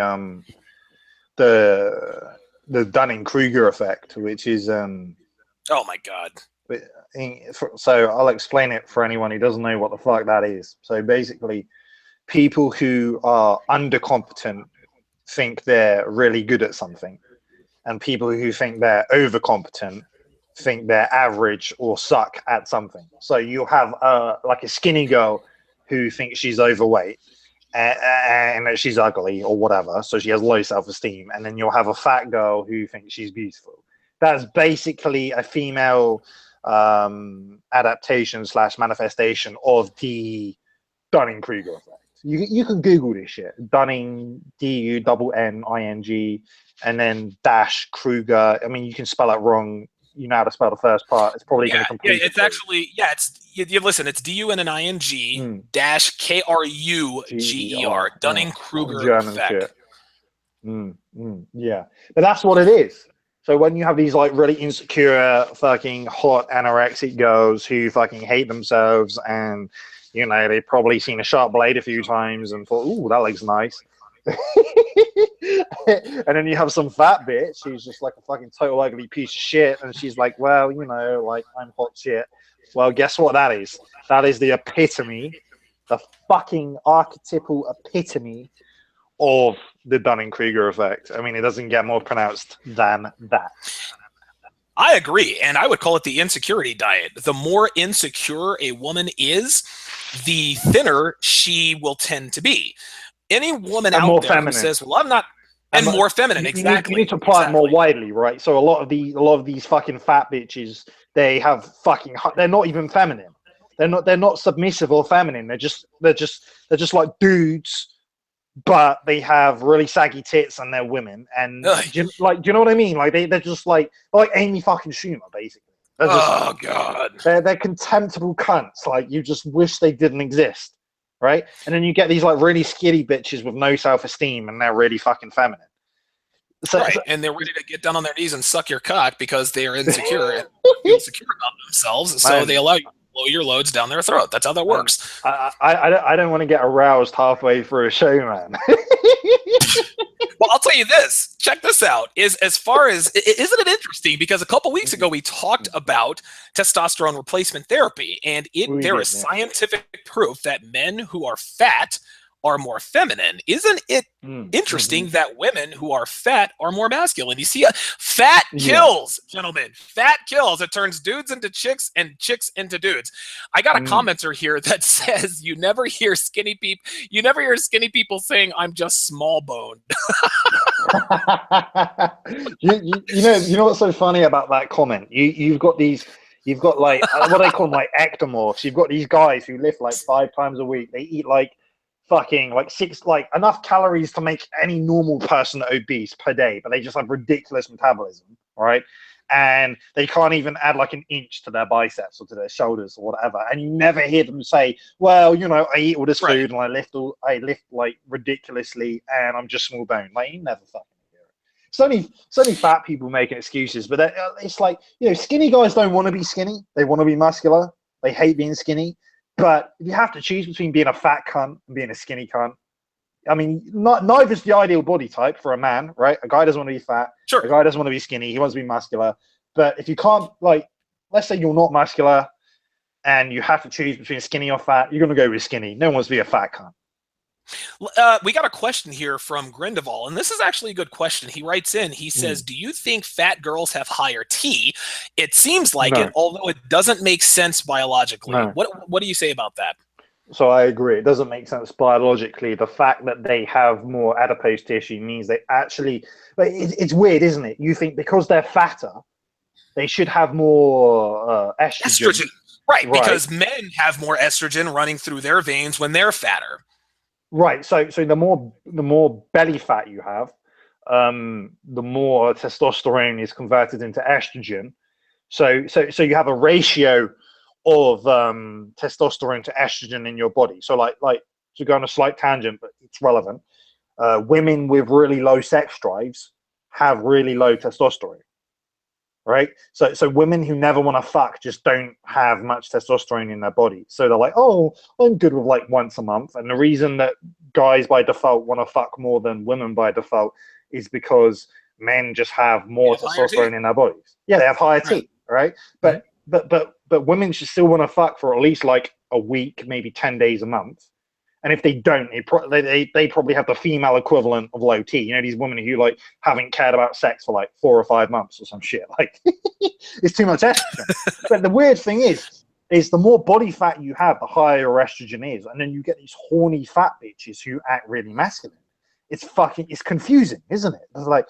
Dunning-Kruger effect, which is oh my god, But so I'll explain it for anyone who doesn't know what the fuck that is. So basically, people who are undercompetent think they're really good at something, and people who think they're overcompetent think they're average or suck at something. So you have like a skinny girl who thinks she's overweight and that she's ugly or whatever, so she has low self-esteem, and then you'll have a fat girl who thinks she's beautiful. That's basically a female adaptation slash manifestation of the Dunning-Kruger effect. You can Google this shit. Dunning, Dunning, and then dash Kruger. I mean, you can spell it wrong. You know how to spell the first part. It's probably going to complete. Yeah, it's actually you listen. It's DUNNING dash KRUGER. Dunning-Kruger effect. Yeah, but that's what it is. So when you have these like really insecure, fucking hot anorexic girls who fucking hate themselves, and you know they've probably seen a sharp blade a few times and thought, "Ooh, that looks nice," and then you have some fat bitch who's just like a fucking total ugly piece of shit, and she's like, "Well, you know, like I'm hot shit." Well, guess what that is? That is the epitome, the fucking archetypal epitome of the Dunning-Kruger effect. I mean, it doesn't get more pronounced than that. I agree, and I would call it the insecurity diet. The more insecure a woman is, the thinner she will tend to be. Any woman and out there feminine. who says, "Well, I'm not," and more feminine, exactly. You need to apply it more widely, right? So a lot of these fucking fat bitches, they have fucking. They're not even feminine. They're not submissive or feminine. They're just like dudes, but they have really saggy tits and they're women. And do you know what I mean? Like they're just like Amy fucking Schumer, basically. Oh god, they're contemptible cunts. Like you just wish they didn't exist, right? And then you get these like really skinny bitches with no self-esteem, and they're really fucking feminine. Right, and they're ready to get down on their knees and suck your cock because they are insecure and insecure about themselves. So they allow you to blow your loads down their throat. That's how that works. I don't want to get aroused halfway through a show, man. Well, I'll tell you this. Check this out. Isn't it interesting? Because a couple weeks ago we talked about testosterone replacement therapy, and there is scientific proof that men who are fat are more feminine. Isn't it interesting that women who are fat are more masculine? You see, fat kills, gentlemen. Fat kills. It turns dudes into chicks and chicks into dudes. I got a commenter here that says you never hear skinny people saying I'm just small boned. you know what's so funny about that comment? You've got like what they call them, like ectomorphs. You've got these guys who lift like 5 times a week. They eat like fucking like enough calories to make any normal person obese per day, but they just have ridiculous metabolism, right? And they can't even add like an inch to their biceps or to their shoulders or whatever. And you never hear them say, "Well, you know, I eat all this food and I lift like ridiculously, and I'm just small bone." Like you never fucking hear it. It's only fat people making excuses, but it's like, you know, skinny guys don't want to be skinny. They want to be muscular. They hate being skinny. But if you have to choose between being a fat cunt and being a skinny cunt, I mean, neither is the ideal body type for a man, right? A guy doesn't want to be fat. Sure. A guy doesn't want to be skinny. He wants to be muscular. But if you can't, like, let's say you're not muscular and you have to choose between skinny or fat, you're going to go with skinny. No one wants to be a fat cunt. We got a question here from Grindeval, and this is actually a good question. He writes in, he says, "Do you think fat girls have higher T? It seems like it, although it doesn't make sense biologically." No. What do you say about that? So I agree. It doesn't make sense biologically. The fact that they have more adipose tissue means they actually, it's weird, isn't it? You think because they're fatter, they should have more estrogen. Right, because men have more estrogen running through their veins when they're fatter. Right. So the more belly fat you have, the more testosterone is converted into estrogen. So you have a ratio of testosterone to estrogen in your body. So like to go on a slight tangent, but it's relevant. Women with really low sex drives have really low testosterone. Right, so women who never want to fuck just don't have much testosterone in their body. So they're like, "Oh, I'm good with like once a month." And the reason that guys by default want to fuck more than women by default is because men just have more testosterone in their bodies. Yeah, they have higher T, right? But but women should still want to fuck for at least like a week, maybe 10 days a month. And if they don't, they probably have the female equivalent of low T. You know, these women who like haven't cared about sex for like 4 or 5 months or some shit. Like it's too much estrogen. But the weird thing is the more body fat you have, the higher your estrogen is, and then you get these horny fat bitches who act really masculine. It's confusing, isn't it? It's like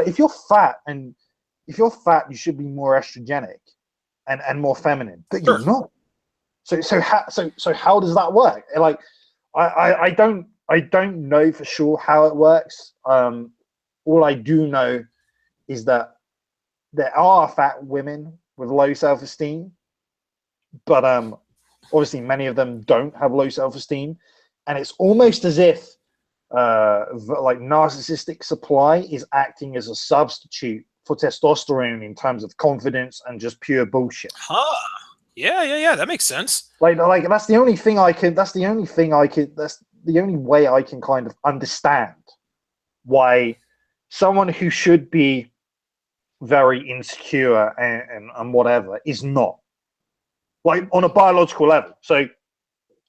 if you're fat, you should be more estrogenic and more feminine, but Sure. you're not. So how does that work? Like I don't know for sure how it works. All I do know is that there are fat women with low self-esteem, but obviously many of them don't have low self-esteem, and it's almost as if like narcissistic supply is acting as a substitute for testosterone in terms of confidence and just pure bullshit. Huh. Yeah. That makes sense. Like that's the only thing I can. That's the only thing I can. That's the only way I can kind of understand why someone who should be very insecure and whatever is not, like, on a biological level. So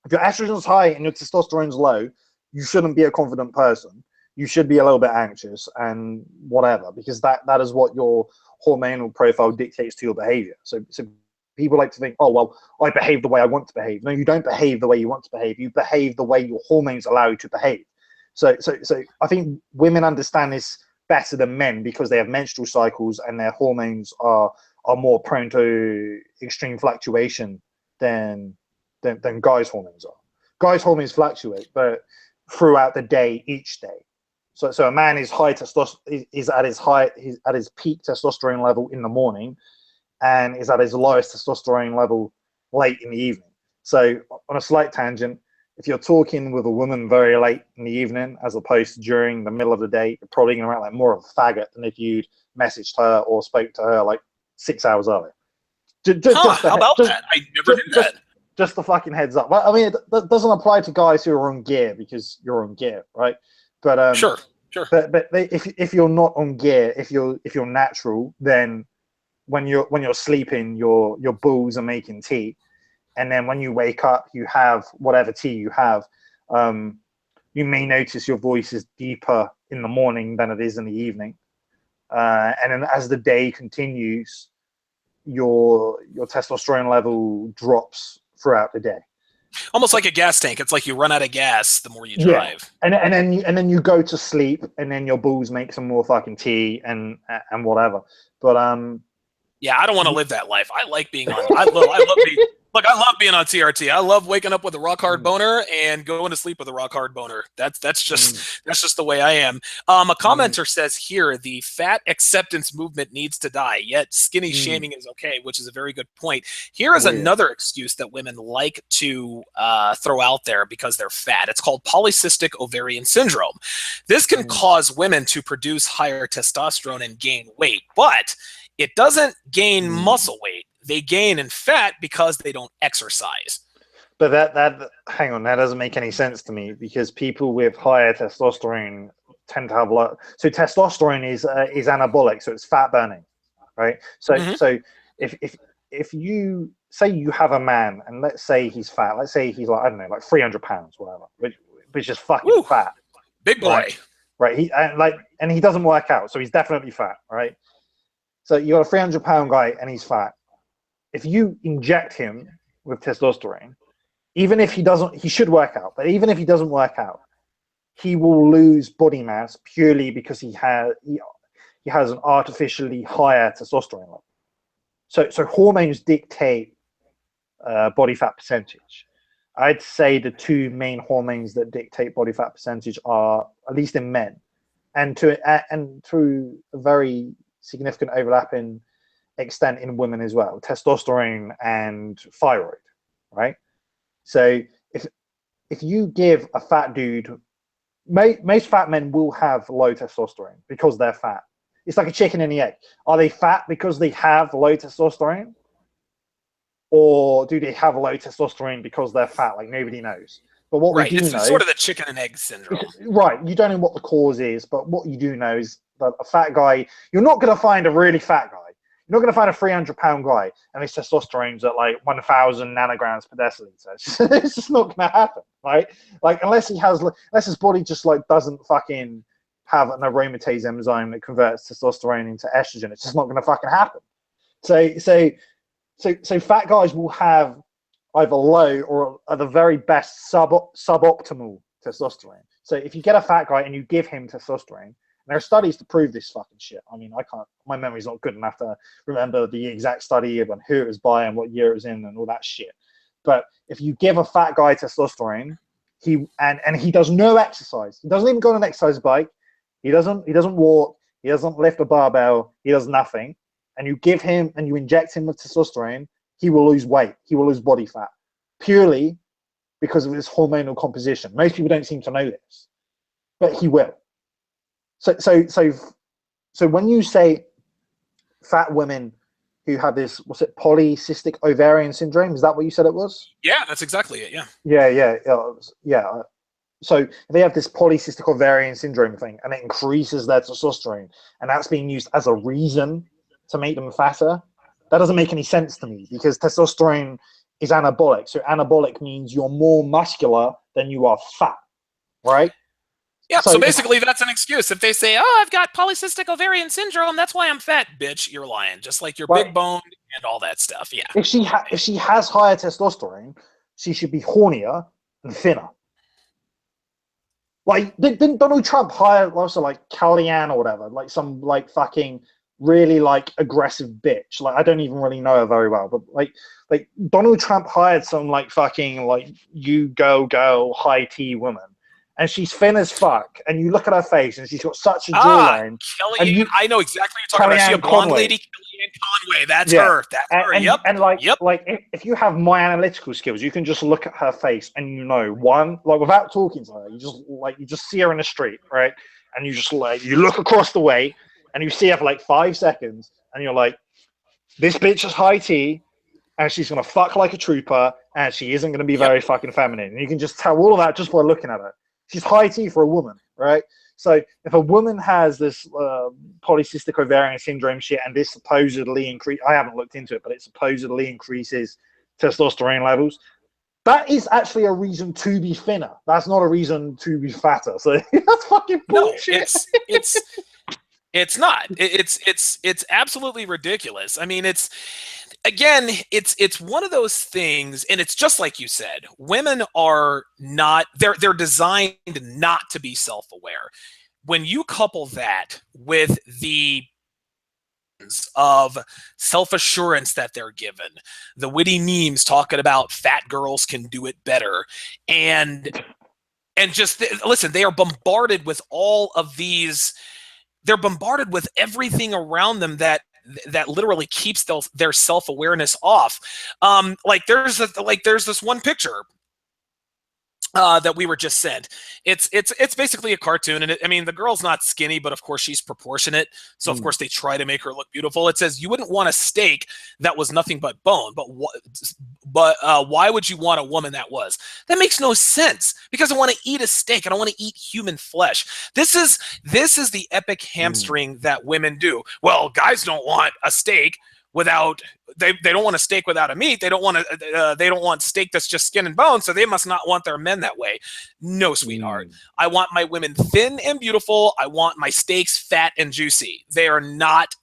if your estrogen's high and your testosterone's low, you shouldn't be a confident person. You should be a little bit anxious and whatever, because that is what your hormonal profile dictates to your behavior. So people like to think, oh, well, I behave the way I want to behave. No, you don't behave the way you want to behave. You behave the way your hormones allow you to behave. So I think women understand this better than men because they have menstrual cycles and their hormones are more prone to extreme fluctuation than guys' hormones are. Guys' hormones fluctuate, but throughout the day, each day. So a man is at his peak testosterone level in the morning, and is at his lowest testosterone level late in the evening. So on a slight tangent, if you're talking with a woman very late in the evening, as opposed to during the middle of the day, you're probably going to act like more of a faggot than if you'd messaged her or spoke to her like 6 hours earlier. How about that? I never knew that. Just the fucking heads up. I mean, it doesn't apply to guys who are on gear because you're on gear, right? But Sure. But if you're not on gear, if you're natural, then when you're sleeping, your balls are making tea, and then when you wake up, you have whatever tea you have. You may notice your voice is deeper in the morning than it is in the evening, and then as the day continues, your testosterone level drops throughout the day. Almost like a gas tank. It's like you run out of gas the more you drive. Yeah. And then you go to sleep, and then your balls make some more fucking tea and whatever. But yeah, I don't want to live that life. I like being on. I love being on TRT. I love waking up with a rock hard boner and going to sleep with a rock hard boner. That's just the way I am. A commenter says here, the fat acceptance movement needs to die, yet skinny shaming is okay, which is a very good point. Here is another excuse that women like to throw out there because they're fat. It's called polycystic ovarian syndrome. This can cause women to produce higher testosterone and gain weight, but it doesn't gain muscle weight. They gain in fat because they don't exercise. But that hang on, that doesn't make any sense to me, because people with higher testosterone tend to have low. So testosterone is anabolic, so it's fat burning, right? So if you say you have a man, and let's say he's fat, let's say he's like, I don't know, like 300 pounds, whatever, which is fucking fat, big boy, right? And he doesn't work out, so he's definitely fat, right? So you got a 300-pound guy and he's fat. If you inject him with testosterone, even if he should work out, but even if he doesn't work out, he will lose body mass purely because he has an artificially higher testosterone level. So hormones dictate body fat percentage. I'd say the two main hormones that dictate body fat percentage are, at least in men, and through a very significant overlapping extent in women as well, testosterone and thyroid, right? So if you give a fat dude, most fat men will have low testosterone because they're fat. It's like a chicken and the egg. Are they fat because they have low testosterone, or do they have low testosterone because they're fat? Like, nobody knows. But what we do know, it's sort of the chicken and egg syndrome. Right, you don't know what the cause is, but what you do know is that a fat guy, you're not going to find a really fat guy. You're not going to find a 300-pound guy and his testosterone's at like 1,000 nanograms per deciliter. It's just not going to happen, right? Like unless his body just like doesn't fucking have an aromatase enzyme that converts testosterone into estrogen. It's just not going to fucking happen. So fat guys will have either low or at the very best suboptimal testosterone. So if you get a fat guy and you give him testosterone, there are studies to prove this fucking shit. I mean, I can't. My memory's not good enough to remember the exact study and who it was by and what year it was in and all that shit. But if you give a fat guy testosterone, he does no exercise. He doesn't even go on an exercise bike. He doesn't walk. He doesn't lift a barbell. He does nothing. And you give him and you inject him with testosterone, he will lose weight. He will lose body fat purely because of his hormonal composition. Most people don't seem to know this, but he will. So when you say fat women who have this, what's it, polycystic ovarian syndrome? Is that what you said it was? Yeah, that's exactly it. Yeah. Yeah. So if they have this polycystic ovarian syndrome thing, and it increases their testosterone, and that's being used as a reason to make them fatter, that doesn't make any sense to me because testosterone is anabolic. So anabolic means you're more muscular than you are fat, right? Yeah, so basically that's an excuse. If they say, oh, I've got polycystic ovarian syndrome, that's why I'm fat, bitch, you're lying. Just like you're big boned and all that stuff, yeah. If she has higher testosterone, she should be hornier and thinner. Like, didn't Donald Trump hire also like Kellyanne or whatever, like some like fucking really like aggressive bitch? Like, I don't even really know her very well, but like Donald Trump hired some like fucking like you go high tea woman. And she's thin as fuck, and you look at her face, and she's got such a jawline. Kellyanne, I know exactly what you're talking about. She a blonde lady, Kellyanne Conway. That's her. That's her. Yep. And like if you have my analytical skills, you can just look at her face, and you know, without talking to her, you just see her in the street, right? And you just like you look across the way, and you see her for like 5 seconds, and you're like, this bitch is high tea, and she's gonna fuck like a trooper, and she isn't gonna be very fucking feminine. And you can just tell all of that just by looking at her. She's high tea for a woman, right? So if a woman has this polycystic ovarian syndrome shit and this supposedly I haven't looked into it, but it supposedly increases testosterone levels, that is actually a reason to be thinner. That's not a reason to be fatter. So that's fucking bullshit. No, it's not. It's absolutely ridiculous. I mean, again, it's one of those things, and it's just like you said. Women are not, they're designed not to be self-aware. When you couple that with the of self-assurance that they're given, the witty memes talking about fat girls can do it better, and just listen, they are bombarded with all of these. They're bombarded with everything around them that literally keeps their self-awareness off. Like there's this one picture that we were just sent. It's basically a cartoon, and I mean, the girl's not skinny, but of course she's proportionate. So of course they try to make her look beautiful. It says you wouldn't want a steak that was nothing but bone, but why would you want a woman that was? That makes no sense, because I want to eat a steak and I want to eat human flesh. This is the epic hamstring that women do. Well, guys don't want a steak without they don't want a steak without a meat. They don't want steak that's just skin and bone, so they must not want their men that way. No, sweetheart. I want my women thin and beautiful. I want my steaks fat and juicy. They are not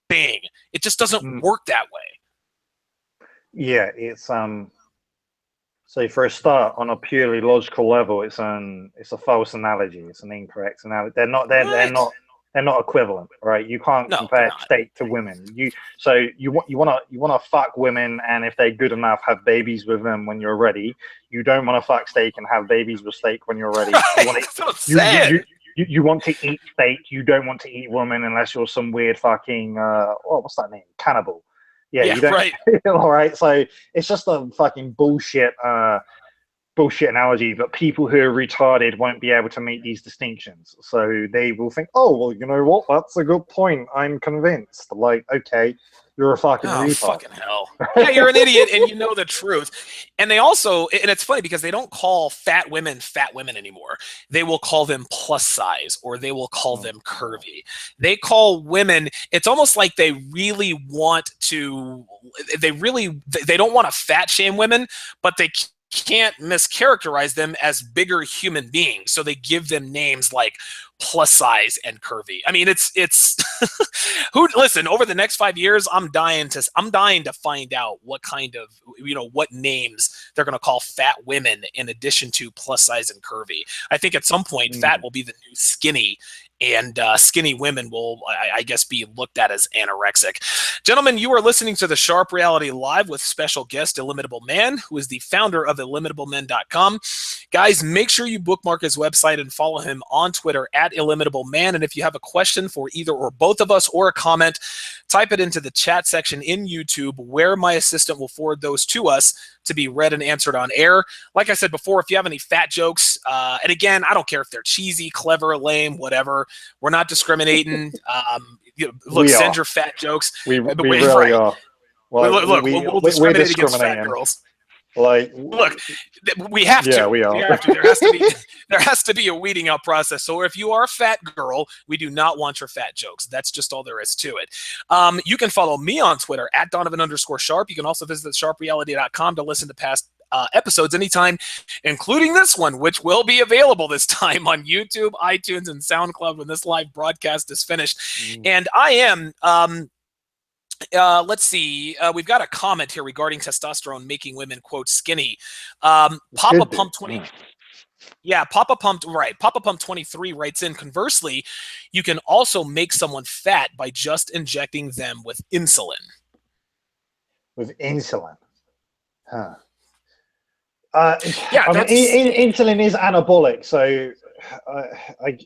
thing. It just doesn't work that way. Yeah, it's so for a start, on a purely logical level, it's a false analogy. It's an incorrect analogy. They're not equivalent, right? You can't compare steak to women. You want to fuck women, and if they're good enough, have babies with them when you're ready. You don't want to fuck steak and have babies with steak when you're ready. You want to eat steak. You don't want to eat women unless you're some weird fucking what's that name? Cannibal. Yeah, you don't. Right. All right. So it's just a fucking bullshit analogy, but people who are retarded won't be able to make these distinctions. So they will think, oh, well, you know what? That's a good point. I'm convinced. Like, okay, you're a fucking Oh, retard. fucking hell. Yeah, you're an idiot and you know the truth. And they also, and it's funny because they don't call fat women anymore. They will call them plus size or they will call Oh, them curvy. They call women, it's almost like they really want to, they don't want to fat shame women, but they can't mischaracterize them as bigger human beings. So they give them names like plus size and curvy. I mean, it's who listen, over the next 5 years, I'm dying to find out what kind of, what names they're going to call fat women in addition to plus size and curvy. I think at some point fat will be the new skinny, and skinny women will, I guess, be looked at as anorexic. Gentlemen, you are listening to the Sharp Reality Live with special guest Illimitable Man, who is the founder of illimitablemen.com. Guys, make sure you bookmark his website and follow him on Twitter at Illimitable Man. And if you have a question for either or both of us or a comment, type it into the chat section in YouTube, where my assistant will forward those to us to be read and answered on air. Like I said before, if you have any fat jokes, and again, I don't care if they're cheesy, clever, lame, whatever. We're not discriminating. Look, we send are. your fat jokes. We But really right. are. Like Look, we'll we're discriminate against fat discriminating. girls. Like, Look, we have yeah, to. we We are. have to. There has to be a weeding out process. So if you are a fat girl, we do not want your fat jokes. That's just all there is to it. You can follow me on Twitter at Donovan_Sharp. You can also visit sharpreality.com to listen to past episodes anytime, including this one, which will be available this time on YouTube, iTunes, and SoundCloud when this live broadcast is finished. And I am. Let's see. We've got a comment here regarding testosterone making women, quote, skinny. Papa Pump 20. Yeah, Papa Pump, right. Papa Pump 23 writes in, conversely, you can also make someone fat by just injecting them with insulin. With insulin. Huh. Yeah, I mean, that's insulin is anabolic, so I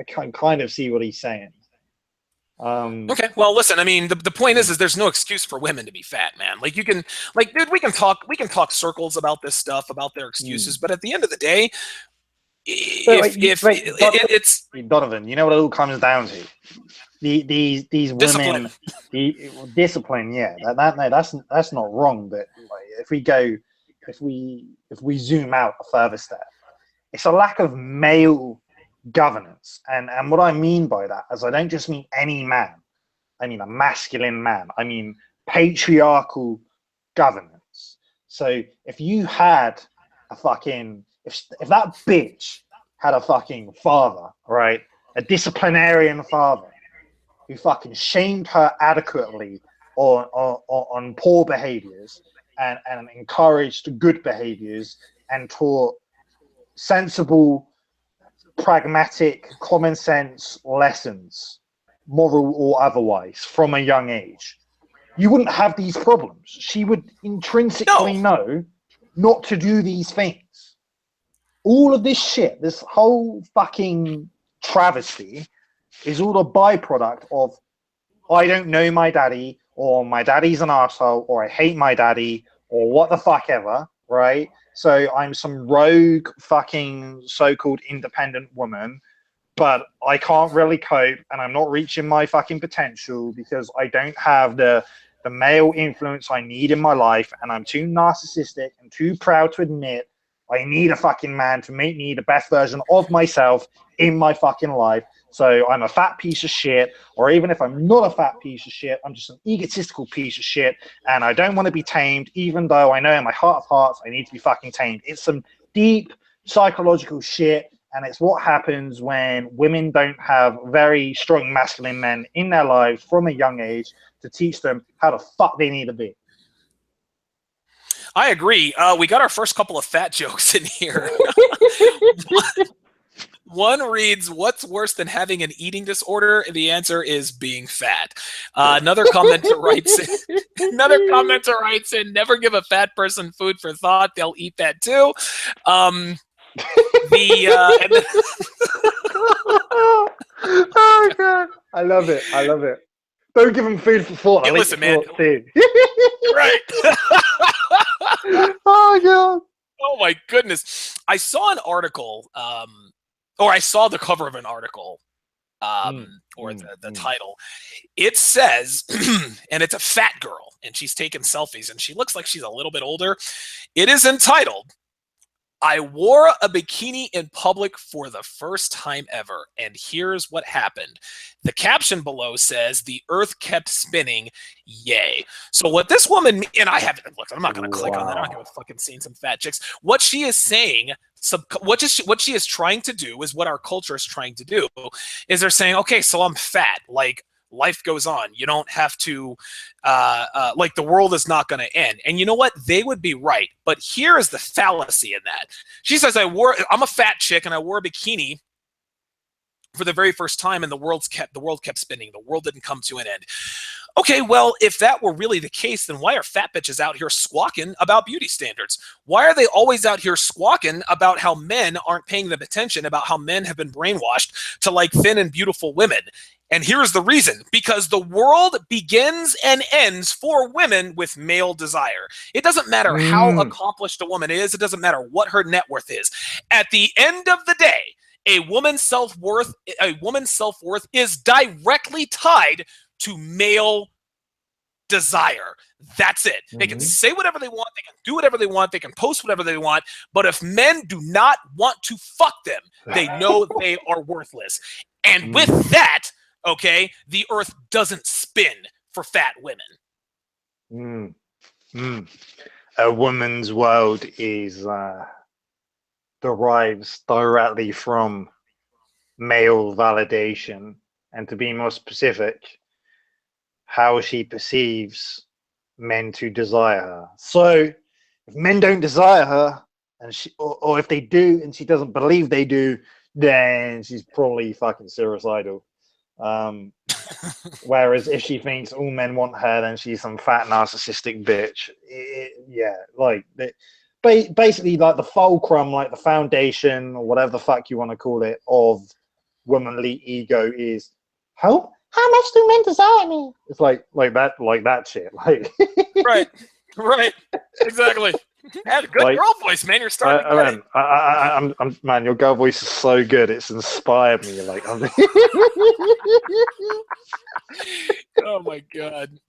can kind of see what he's saying. okay. Well, listen. I mean, the point is there's no excuse for women to be fat, man. Like you can, like, dude, we can talk circles about this stuff, about their excuses, but at the end of the day, it's Donovan, you know what it all comes down to? These discipline. women, discipline. Yeah, no, that's not wrong. But like, if we zoom out a further step, it's a lack of male governance, and what I mean by that is I don't just mean any man. I mean a masculine man. I mean patriarchal governance. So if you had a fucking if that bitch had a fucking father, right, a disciplinarian father who fucking shamed her adequately on poor behaviors and encouraged good behaviors and taught sensible, pragmatic, common sense lessons, moral or otherwise, from a young age, you wouldn't have these problems. She would intrinsically know not to do these things. All of this shit, this whole fucking travesty, is all a byproduct of I don't know my daddy, or my daddy's an arsehole, or I hate my daddy, or what the fuck ever, right? So I'm some rogue fucking so-called independent woman, but I can't really cope, and I'm not reaching my fucking potential because I don't have the male influence I need in my life, and I'm too narcissistic and too proud to admit I need a fucking man to make me the best version of myself in my fucking life. So I'm a fat piece of shit, or even if I'm not a fat piece of shit, I'm just an egotistical piece of shit, and I don't want to be tamed, even though I know in my heart of hearts I need to be fucking tamed. It's some deep psychological shit, and it's what happens when women don't have very strong masculine men in their lives from a young age to teach them how the fuck they need to be. I agree. We got our first couple of fat jokes in here. One reads, "What's worse than having an eating disorder?" The answer is being fat. Another commenter writes in, "Never give a fat person food for thought; they'll eat that too." Oh God, I love it. Don't give them food for thought. Hey, listen, man. Right. Oh God. Oh my goodness! I saw an article, or I saw the cover of an article or the title. It says, and it's a fat girl, and she's taking selfies, and she looks like she's a little bit older. It is entitled, I wore a bikini in public for the first time ever, and here's what happened. The caption below says, the earth kept spinning, yay. So what this woman, and I haven't looked, I'm not going to click on that. I don't give a fucking seen some fat chicks. What she is saying, what she is trying to do is what our culture is trying to do, is they're saying, okay, so I'm fat, like, life goes on. You don't have to, like, the world is not going to end. And you know what? They would be right. But here is the fallacy in that. She says, I'm a fat chick and I wore a bikini for the very first time, and the world kept spinning. The world didn't come to an end. Okay, well, if that were really the case, then why are fat bitches out here squawking about beauty standards? Why are they always out here squawking about how men aren't paying them attention, about how men have been brainwashed to like thin and beautiful women? And here's the reason, because the world begins and ends for women with male desire. It doesn't matter how accomplished a woman is. It doesn't matter what her net worth is. At the end of the day, a woman's self-worth is directly tied to male desire. That's it. They can say whatever they want. They can do whatever they want. They can post whatever they want. But if men do not want to fuck them, they know they are worthless. And with that, okay, the earth doesn't spin for fat women. A woman's world is derives directly from male validation, and to be more specific, how she perceives men to desire her. So if men don't desire her, and or if they do and she doesn't believe they do, then she's probably fucking suicidal. Whereas if she thinks all men want her, then she's some fat narcissistic bitch. Basically, like the fulcrum, like the foundation, or whatever the fuck you want to call it, of womanly ego is how much do men desire me? It's like that shit. Like right, exactly. Had a good girl voice, man. You're starting to get it. I'm man, your girl voice is so good. It's inspired me. Like, oh my god!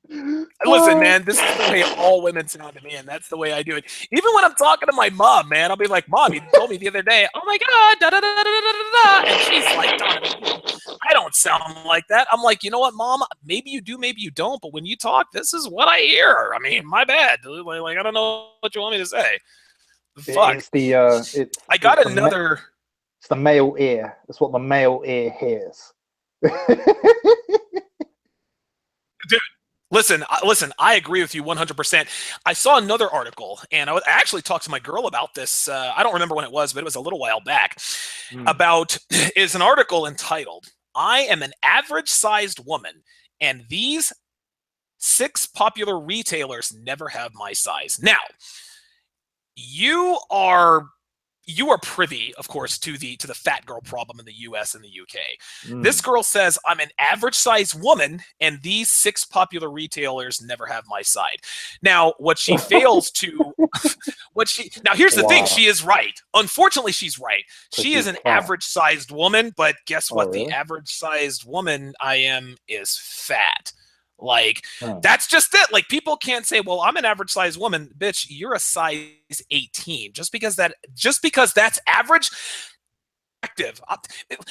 Listen, man, this is the way all women sound to me, and that's the way I do it. Even when I'm talking to my mom, man, I'll be like, "Mom, you told me the other day, oh my god, da da da da da da da," and she's like, "Donovan, I don't sound like that." I'm like, you know what, Mom? Maybe you do, maybe you don't. But when you talk, this is what I hear. I mean, my bad. Like, I don't know what you want me to say. Fuck. I got another. It's the male ear. It's what the male ear hears. Dude, listen. I agree with you 100%. I saw another article, and I actually talked to my girl about this. I don't remember when it was, but it was a little while back. Is an article entitled, "I am an average-sized woman, and these 6 popular retailers never have my size." Now, you are privy, of course, to the fat girl problem in the US and the UK. This girl says, I'm an average sized woman, and these 6 popular retailers never have my side. Now, what she fails to now here's the thing, she is right. Unfortunately, she's right. She is an average sized woman, but guess what? Really? The average sized woman I am is fat. Like, that's just it. Like, people can't say, well, I'm an average size woman. Bitch, you're a size 18. Just because that's average.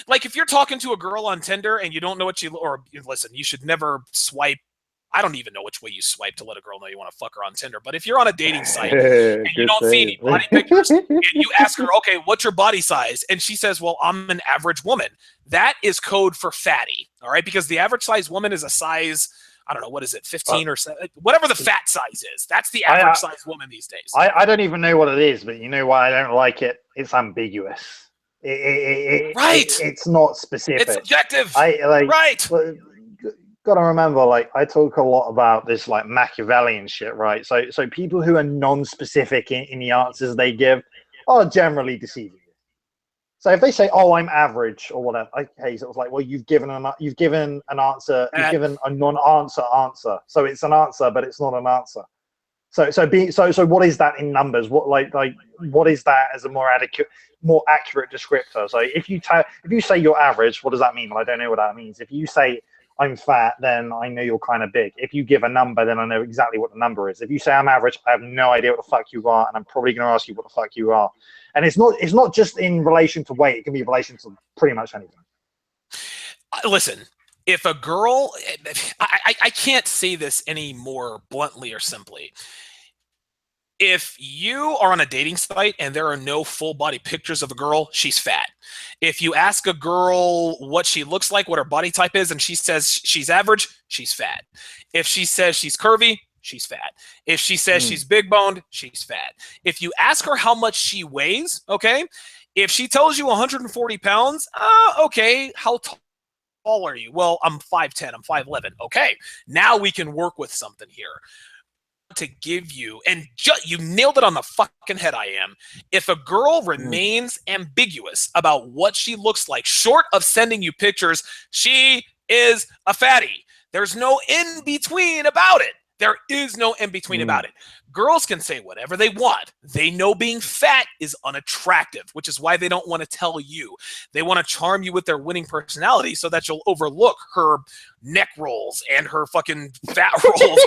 Like, if you're talking to a girl on Tinder and you don't know what listen, you should never swipe. I don't even know which way you swipe to let a girl know you want to fuck her on Tinder. But if you're on a dating site and you don't see any body pictures and you ask her, okay, what's your body size? And she says, well, I'm an average woman. That is code for fatty. All right. Because the average size woman is a size, I don't know, what is it, 15 or 7, whatever the fat size is. That's the average size woman these days. I don't even know what it is, but you know why I don't like it? It's ambiguous. It's not specific. It's subjective. Right. Got to remember, like, I talk a lot about this, like, Machiavellian shit, right? So people who are non-specific in the answers they give are generally deceiving. So if they say, "Oh, I'm average" or whatever, okay, so it's like, well, you've given an answer, you've given a non-answer answer, so it's an answer, but it's not an answer. So what is that in numbers? What what is that as a more accurate descriptor? So if you say you're average, what does that mean? Well, I don't know what that means. If you say I'm fat, then I know you're kind of big. If you give a number, then I know exactly what the number is. If you say I'm average, I have no idea what the fuck you are, and I'm probably going to ask you what the fuck you are. And it's not just in relation to weight; it can be in relation to pretty much anything. Listen, if a girl, I can't say this any more bluntly or simply. If you are on a dating site and there are no full body pictures of a girl, she's fat. If you ask a girl what she looks like, what her body type is, and she says she's average, she's fat. If she says she's curvy, she's fat. If she says she's big boned, she's fat. If you ask her how much she weighs, okay, if she tells you 140 pounds, okay, how tall are you? Well, I'm 5'10, I'm 5'11. Okay, now we can work with something here. To give you, and you nailed it on the fucking head, I am. If a girl remains ambiguous about what she looks like, short of sending you pictures, she is a fatty. There's no in between about it. There is no in between about it. Girls can say whatever they want. They know being fat is unattractive, which is why they don't want to tell you. They want to charm you with their winning personality so that you'll overlook her neck rolls and her fucking fat rolls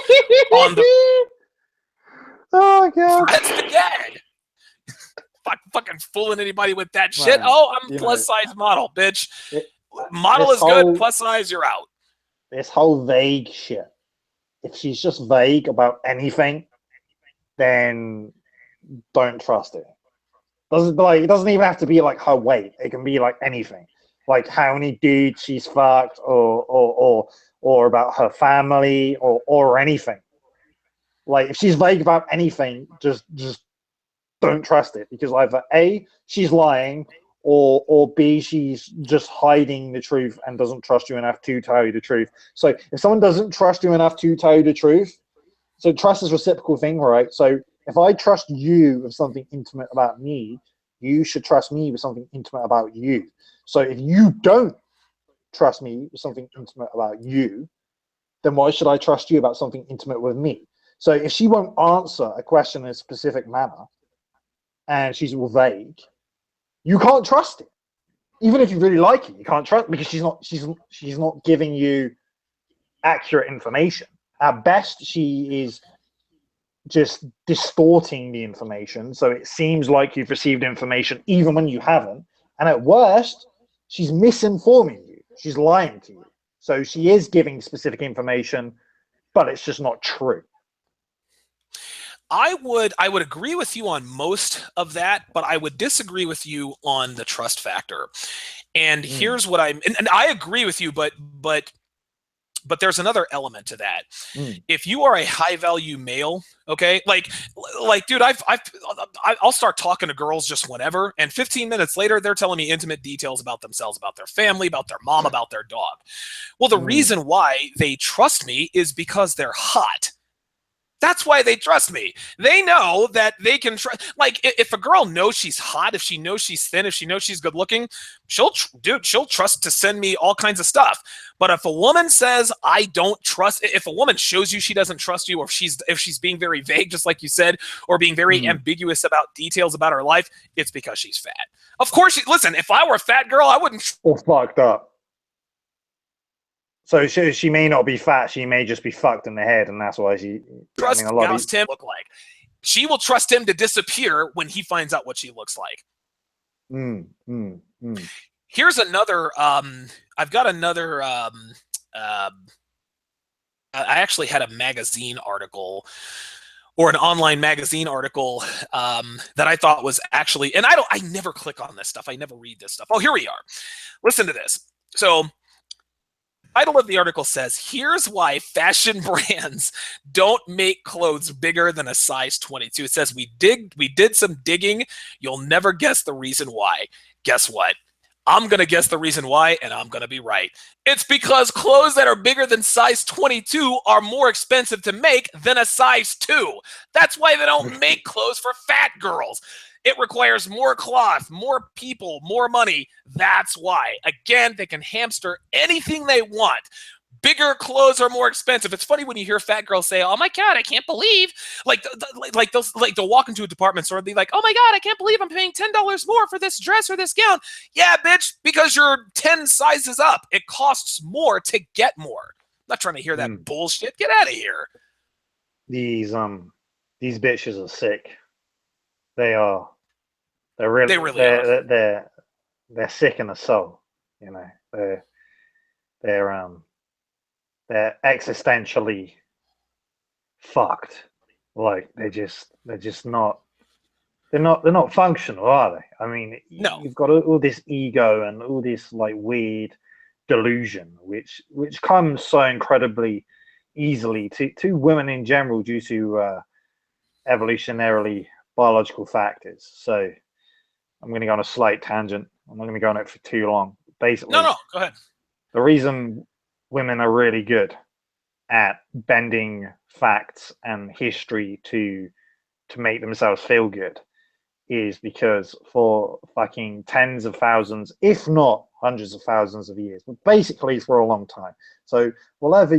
on the. Oh god, that's the gag. Fucking fooling anybody with that shit. Man, Oh, I'm plus size model, bitch. Model is good. Plus size, you're out. This whole vague shit. If she's just vague about anything, then don't trust it. It doesn't even have to be like her weight. It can be like anything, like how many dudes she's fucked, or about her family, or anything. Like if she's vague about anything, just don't trust it, because either A, she's lying, or B, she's just hiding the truth and doesn't trust you enough to tell you the truth. So if someone doesn't trust you enough to tell you the truth, so trust is a reciprocal thing, right? So if I trust you with something intimate about me, you should trust me with something intimate about you. So if you don't trust me with something intimate about you, then why should I trust you about something intimate with me? So if she won't answer a question in a specific manner and she's all vague, you can't trust it. Even if you really like it, you can't trust, because she's not giving you accurate information. At best, she is just distorting the information, so it seems like you've received information even when you haven't. And at worst, she's misinforming you. She's lying to you. So she is giving specific information, but it's just not true. I would agree with you on most of that, but I would disagree with you on the trust factor. And here's what and I agree with you, but there's another element to that. If you are a high value male, okay, like dude, I'll start talking to girls just whenever, and 15 minutes later, they're telling me intimate details about themselves, about their family, about their mom, about their dog. Well, the reason why they trust me is because they're hot. That's why they trust me. They know that they can trust. Like, if a girl knows she's hot, if she knows she's thin, if she knows she's good looking, she'll trust to send me all kinds of stuff. But if a woman says I don't trust, if a woman shows you she doesn't trust you, or if she's being very vague, just like you said, or being very ambiguous about details about her life, it's because she's fat. Of course, listen. If I were a fat girl, I wouldn't. Or fucked up. So she may not be fat. She may just be fucked in the head, and that's why she trust Tim look like. She will trust him to disappear when he finds out what she looks like. Here's another. I've got another. I actually had a magazine article, or an online magazine article, that I thought was actually, and I never click on this stuff. I never read this stuff. Oh, here we are. Listen to this. So, title of the article says, here's why fashion brands don't make clothes bigger than a size 22. It says, we did some digging. You'll never guess the reason why. Guess what? I'm going to guess the reason why, and I'm going to be right. It's because clothes that are bigger than size 22 are more expensive to make than a size 2. That's why they don't make clothes for fat girls. It requires more cloth, more people, more money. That's why. Again, they can hamster anything they want. bigger clothes are more expensive. It's funny when you hear fat girls say, "Oh my god, I can't believe," like those, like they'll walk into a department store and be like, "Oh my god, I can't believe I'm paying $10 more for this dress or this gown." Yeah, bitch, because you're 10 sizes up. It costs more to get more. I'm not trying to hear that Mm. bullshit. Get out of here. These these bitches are sick. They are. They're really They really are. they're sick in the soul. You know, they're they're existentially fucked. Like they're just not they're not functional, are they? I mean, No. you've got all this ego and all this like weird delusion, which comes so incredibly easily to women in general due to evolutionarily biological factors. So I'm going to go on a slight tangent. I'm not going to go on it for too long. No, Basically, no, go ahead. the reason women are really good at bending facts and history to make themselves feel good is because for fucking tens of thousands, if not hundreds of thousands of years, but basically for a long time. So however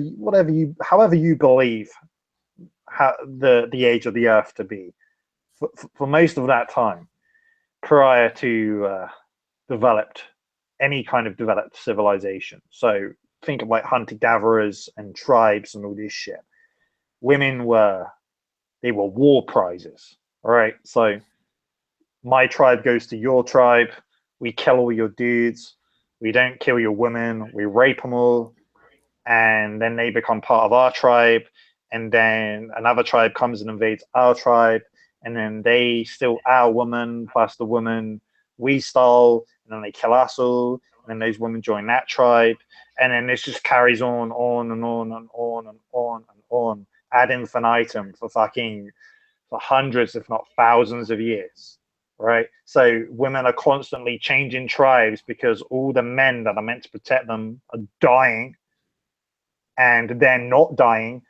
you believe how the age of the Earth to be, for most of that time, prior to developed any kind of developed civilization. So think of like hunter gatherers and tribes and all this shit. Women were they were war prizes. All right, so my tribe goes to your tribe. We kill all your dudes. We don't kill your women. We rape them all, and then they become part of our tribe. And then another tribe comes and invades our tribe, and then they steal our woman plus the woman we stole, and then they kill us all. And then those women join that tribe, and then this just carries on and on and on and on and on ad infinitum for hundreds, if not thousands, of years. Right? So women are constantly changing tribes because all the men that are meant to protect them are dying, and they're not dying,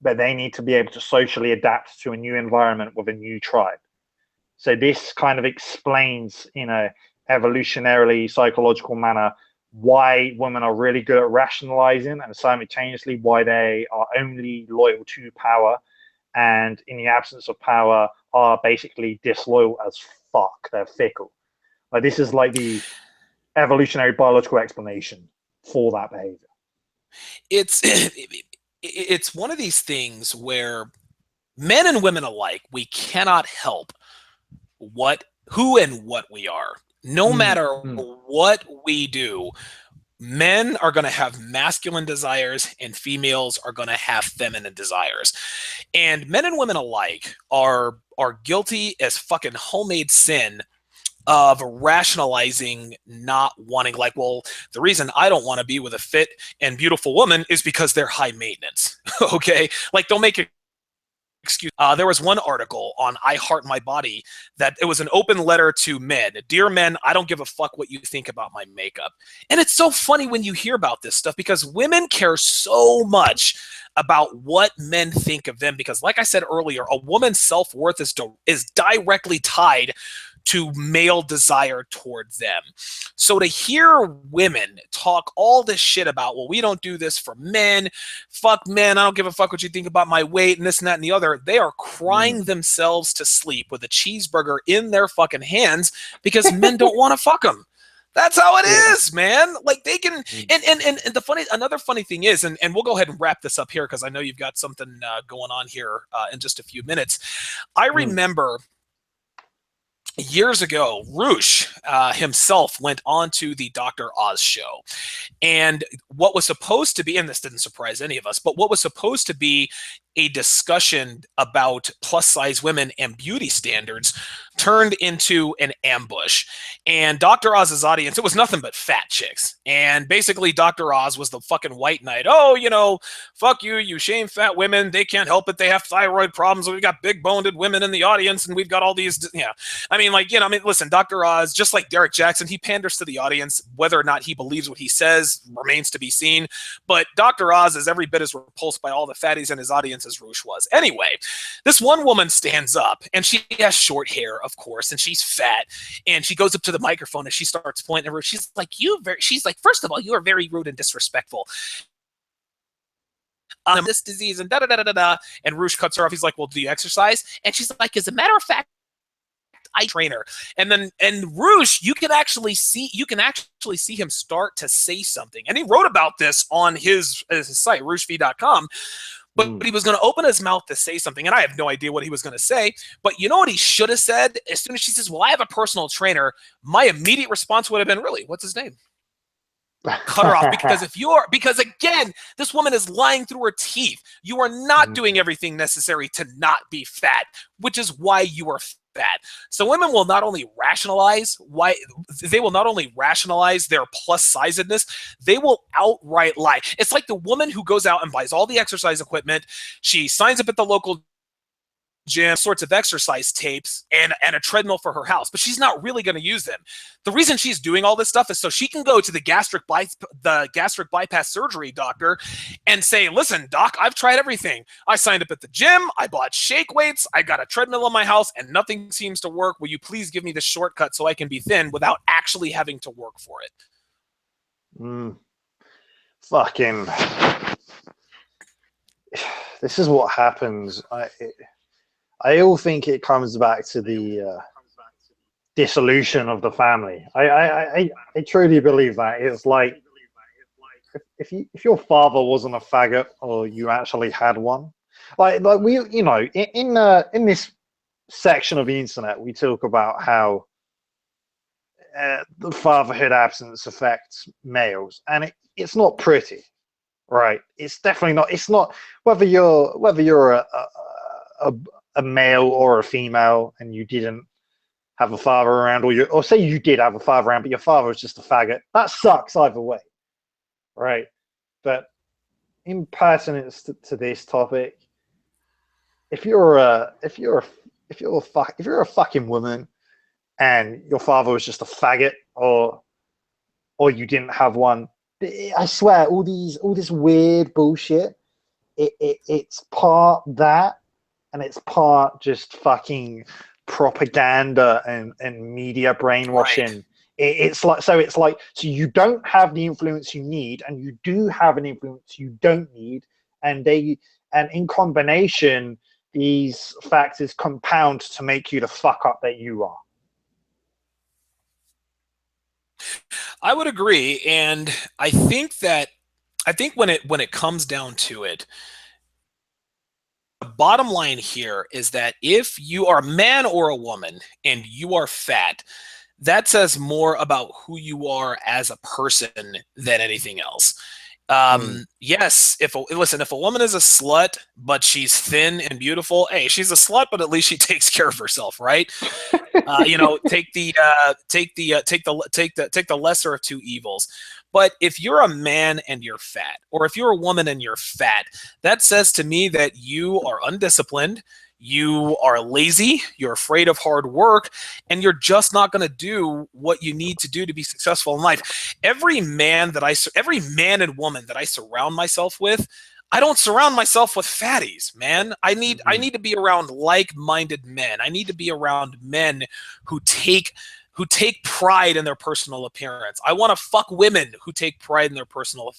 but they need to be able to socially adapt to a new environment with a new tribe. So this kind of explains, in a evolutionarily psychological manner, why women are really good at rationalizing, and simultaneously why they are only loyal to power, and in the absence of power are basically disloyal as fuck. They're fickle. Like this is like the evolutionary biological explanation for that behavior. It's it's one of these things where men and women alike, we cannot help who and what we are. No Mm, matter mm, what we do, men are going to have masculine desires and females are going to have feminine desires. And men and women alike are guilty as fucking homemade sin of rationalizing not wanting, like, well, the reason I don't want to be with a fit and beautiful woman is because they're high maintenance. Okay, like they'll make excuse. There was one article on I Heart My Body that it was an open letter to men. Dear men, I don't give a fuck what you think about my makeup. And it's so funny when you hear about this stuff because women care so much about what men think of them because, like I said earlier, a woman's self-worth is directly tied to male desire towards them. So to hear women talk all this shit about, well, we don't do this for men, fuck men, I don't give a fuck what you think about my weight and this and that and the other, they are crying mm. themselves to sleep with a cheeseburger in their fucking hands because men don't want to fuck them. That's how it Yeah. is, man. Like they can, Mm, and another funny thing is, and we'll go ahead and wrap this up here because I know you've got something going on here in just a few minutes. I mm, remember years ago, Roosh himself went on to the Dr. Oz show. And what was supposed to be, and this didn't surprise any of us, but what was supposed to be a discussion about plus size women and beauty standards turned into an ambush. And Dr. Oz's audience, it was nothing but fat chicks. And basically, Dr. Oz was the fucking white knight. Oh, fuck you, you shame fat women. They can't help it. They have thyroid problems. We've got big boned women in the audience, and we've got all these, yeah. I mean, listen, Dr. Oz, just like Derek Jackson, he panders to the audience. Whether or not he believes what he says remains to be seen. But Dr. Oz is every bit as repulsed by all the fatties in his audience as Roosh was. Anyway, this one woman stands up, and she has short hair, of course, and she's fat, and she goes up to the microphone and she starts pointing at her. She's like, first of all, you are very rude and disrespectful. this disease and da da da da da. And Roosh cuts her off. He's like, well, do you exercise? And she's like, as a matter of fact, I trainer. And Roosh, you can actually see him start to say something. And he wrote about this on his site, rooshv.com. But he was going to open his mouth to say something, and I have no idea what he was going to say. But you know what he should have said? As soon as she says, well, I have a personal trainer, my immediate response would have been, really, what's his name? Cut her off. Because again, this woman is lying through her teeth. You are not doing everything necessary to not be fat, which is why you are fat. So women will not only rationalize their plus sizedness, they will outright lie. It's like the woman who goes out and buys all the exercise equipment. She signs up at the local gym, sorts of exercise tapes, and a treadmill for her house, but she's not really going to use them. The reason she's doing all this stuff is so she can go to the gastric bypass surgery doctor and say, listen, doc, I've tried everything. I signed up at the gym, I bought shake weights, I got a treadmill in my house, and nothing seems to work. Will you please give me the shortcut so I can be thin without actually having to work for it? Fucking, this is what happens. I all think it comes back to the dissolution of the family. I truly believe that. It's like if your father wasn't a faggot or you actually had one, like we, you know, in this section of the internet, we talk about how the fatherhood absence affects males, and it's not pretty, right? It's definitely not. It's not whether you're a male or a female and you didn't have a father around, or say you did have a father around, but your father was just a faggot. That sucks either way, right? But in pertinence to this topic, if you're a fucking woman and your father was just a faggot, or you didn't have one, I swear, all this weird bullshit, it's part that, and it's part just fucking propaganda and media brainwashing. Right. It's like so you don't have the influence you need, and you do have an influence you don't need, and in combination, these factors compound to make you the fuck up that you are. I would agree, and I think when it comes down to it, the bottom line here is that if you are a man or a woman and you are fat, that says more about who you are as a person than anything else. Yes, if a woman is a slut but she's thin and beautiful, hey, she's a slut, but at least she takes care of herself, right? Take the lesser of two evils. But if you're a man and you're fat, or if you're a woman and you're fat, that says to me that you are undisciplined, you are lazy, you're afraid of hard work, and you're just not going to do what you need to do to be successful in life. Every man and woman that I surround myself with, I don't surround myself with fatties, man. I need to be around like-minded men. I need to be around men who take pride in their personal appearance. I want to fuck women who take pride in their personal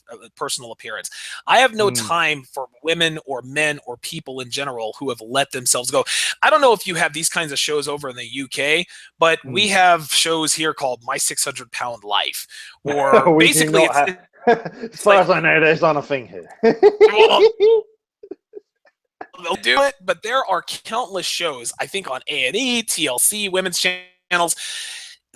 appearance. I have no time for women or men or people in general who have let themselves go. I don't know if you have these kinds of shows over in the UK, but we have shows here called My 600 Pound Life, or basically as far as I know, there's not a thing here. They'll do it, but there are countless shows, I think on A&E, TLC, women's channels.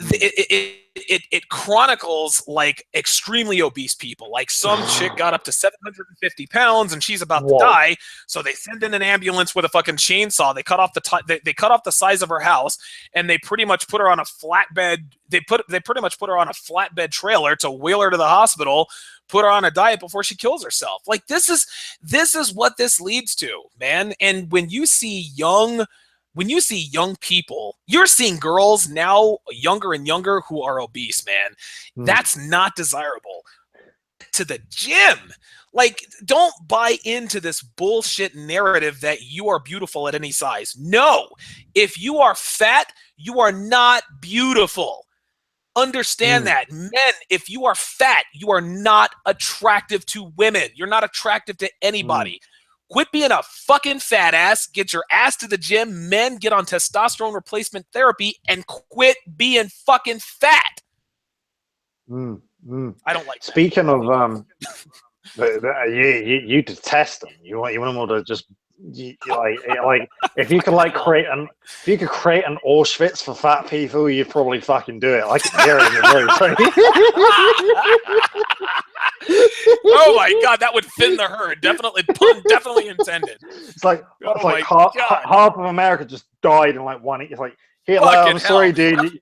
It chronicles like extremely obese people. Like some chick got up to 750 pounds and she's about to die, so they send in an ambulance with a fucking chainsaw. They cut off they cut off the size of her house, and they pretty much put her on a flatbed. They pretty much put her on a flatbed trailer to wheel her to the hospital, put her on a diet before she kills herself. Like this is what this leads to, man. And when you see young people, you're seeing girls now, younger and younger, who are obese, man. That's not desirable. To the gym. Like, don't buy into this bullshit narrative that you are beautiful at any size. No. If you are fat, you are not beautiful. Understand that. Men, if you are fat, you are not attractive to women. You're not attractive to anybody. Quit being a fucking fat ass. Get your ass to the gym. Men, get on testosterone replacement therapy and quit being fucking fat. I don't like Speaking of you detest them. You want them all to just like if you could create an Auschwitz for fat people, you'd probably fucking do it. I can hear it in your voice. Oh my god, that would thin the herd. Definitely, pun definitely intended. It's like half of America just died in like one. It's like Hitler. I'm sorry, dude.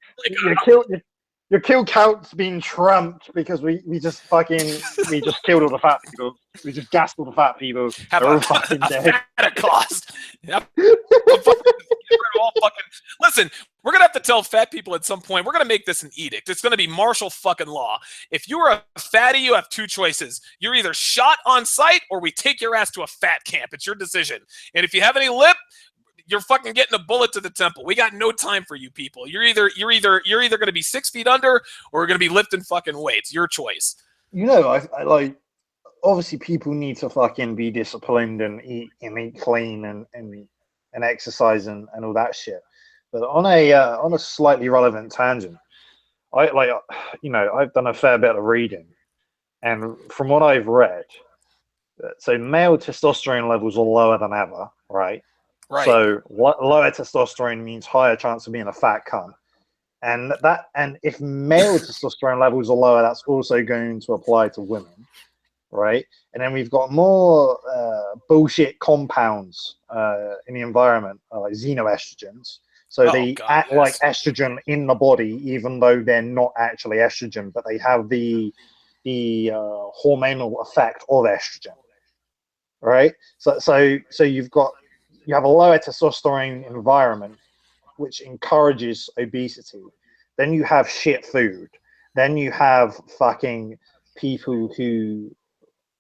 Your kill count's been trumped because we just killed all the fat people. We just gassed all the fat people. Have They're a, all fucking dead. At a cost. Yep. Listen, we're gonna have to tell fat people at some point. We're gonna make this an edict. It's gonna be martial fucking law. If you are a fatty, you have two choices. You're either shot on sight or we take your ass to a fat camp. It's your decision. And if you have any lip, you're fucking getting a bullet to the temple. We got no time for you people. You're either going to be 6 feet under or we're going to be lifting fucking weights. Your choice. You know, I like obviously people need to fucking be disciplined and eat clean and exercise and all that shit. But on a slightly relevant tangent, I've done a fair bit of reading, and from what I've read, so male testosterone levels are lower than ever, right? Right. So lower testosterone means higher chance of being a fat cunt. And if male testosterone levels are lower, that's also going to apply to women, right? And then we've got more bullshit compounds in the environment, like xenoestrogens. So they act like estrogen in the body, even though they're not actually estrogen, but they have the hormonal effect of estrogen, right? So you have a lower testosterone environment, which encourages obesity. Then you have shit food. Then you have fucking people who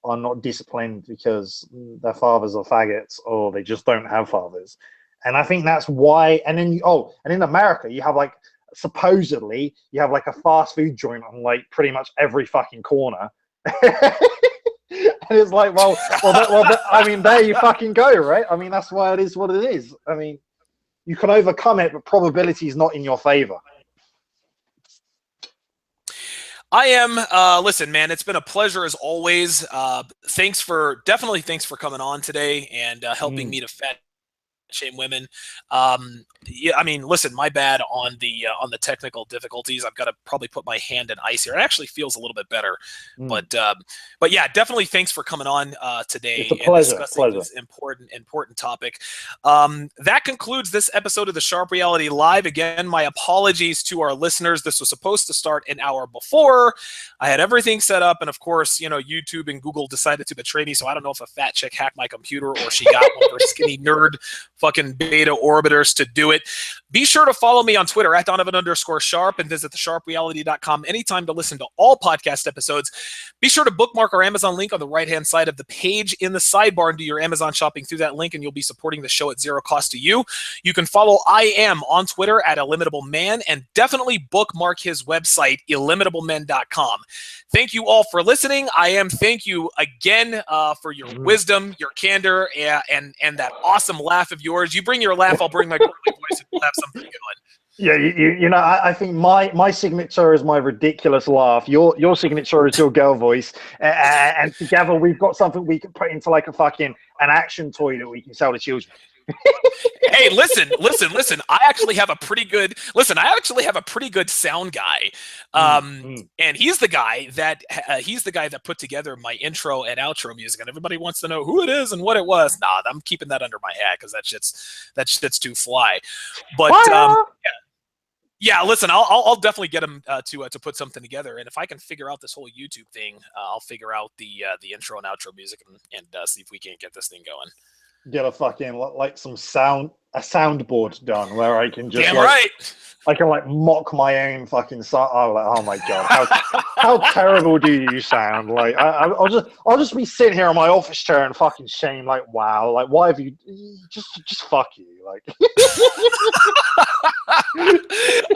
are not disciplined because their fathers are faggots or they just don't have fathers. And I think that's why. And then and in America, you have supposedly you have a fast food joint on pretty much every fucking corner. And it's like, I mean, there you fucking go, right? I mean, that's why it is what it is. I mean, you can overcome it, but probability is not in your favor. I am. Listen, man, it's been a pleasure as always. Thanks for coming on today and helping me to fat shame women. Yeah, I mean, listen, my bad on the technical difficulties. I've got to probably put my hand in ice here. It actually feels a little bit better, but yeah, definitely thanks for coming on today. It's a pleasure. And discussing this important topic. That concludes this episode of the Sharp Reality Live. Again, my apologies to our listeners. This was supposed to start an hour before. I had everything set up, and of course, YouTube and Google decided to betray me. So I don't know if a fat chick hacked my computer or she got one of her skinny nerd fucking beta orbiters to do it. Be sure to follow me on Twitter at Donovan_Sharp and visit thesharpreality.com anytime to listen to all podcast episodes. Be sure to bookmark our Amazon link on the right-hand side of the page in the sidebar and do your Amazon shopping through that link, and you'll be supporting the show at zero cost to you. You can follow I Am on Twitter at IllimitableMan, and definitely bookmark his website, illimitablemen.com. Thank you all for listening. I Am, thank you again for your wisdom, your candor, and that awesome laugh of yours. You bring your laugh, I'll bring my voice, and we'll have something going. Yeah, I think my signature is my ridiculous laugh. Your signature is your girl voice, and together we've got something we can put into an action toy that we can sell to children. Hey, listen. I actually have a pretty good sound guy, and he's the guy that put together my intro and outro music. And everybody wants to know who it is and what it was. Nah, I'm keeping that under my hat because that shit's too fly. But yeah, listen, I'll definitely get him to put something together, and if I can figure out this whole YouTube thing, I'll figure out the intro and outro music and see if we can't get this thing going. Get a fucking a soundboard done where I can just Damn right. I can mock my own fucking song. Oh my god. how terrible do you sound? Like I'll just be sitting here on my office chair and fucking shame. Like wow, like why have you just fuck you? Like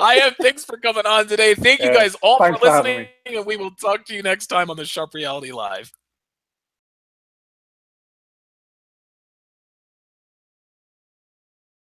I have thanks for coming on today. Thank you yeah, guys all for thanks for having listening, me. and we will talk to you next time on the Sharp Reality Live.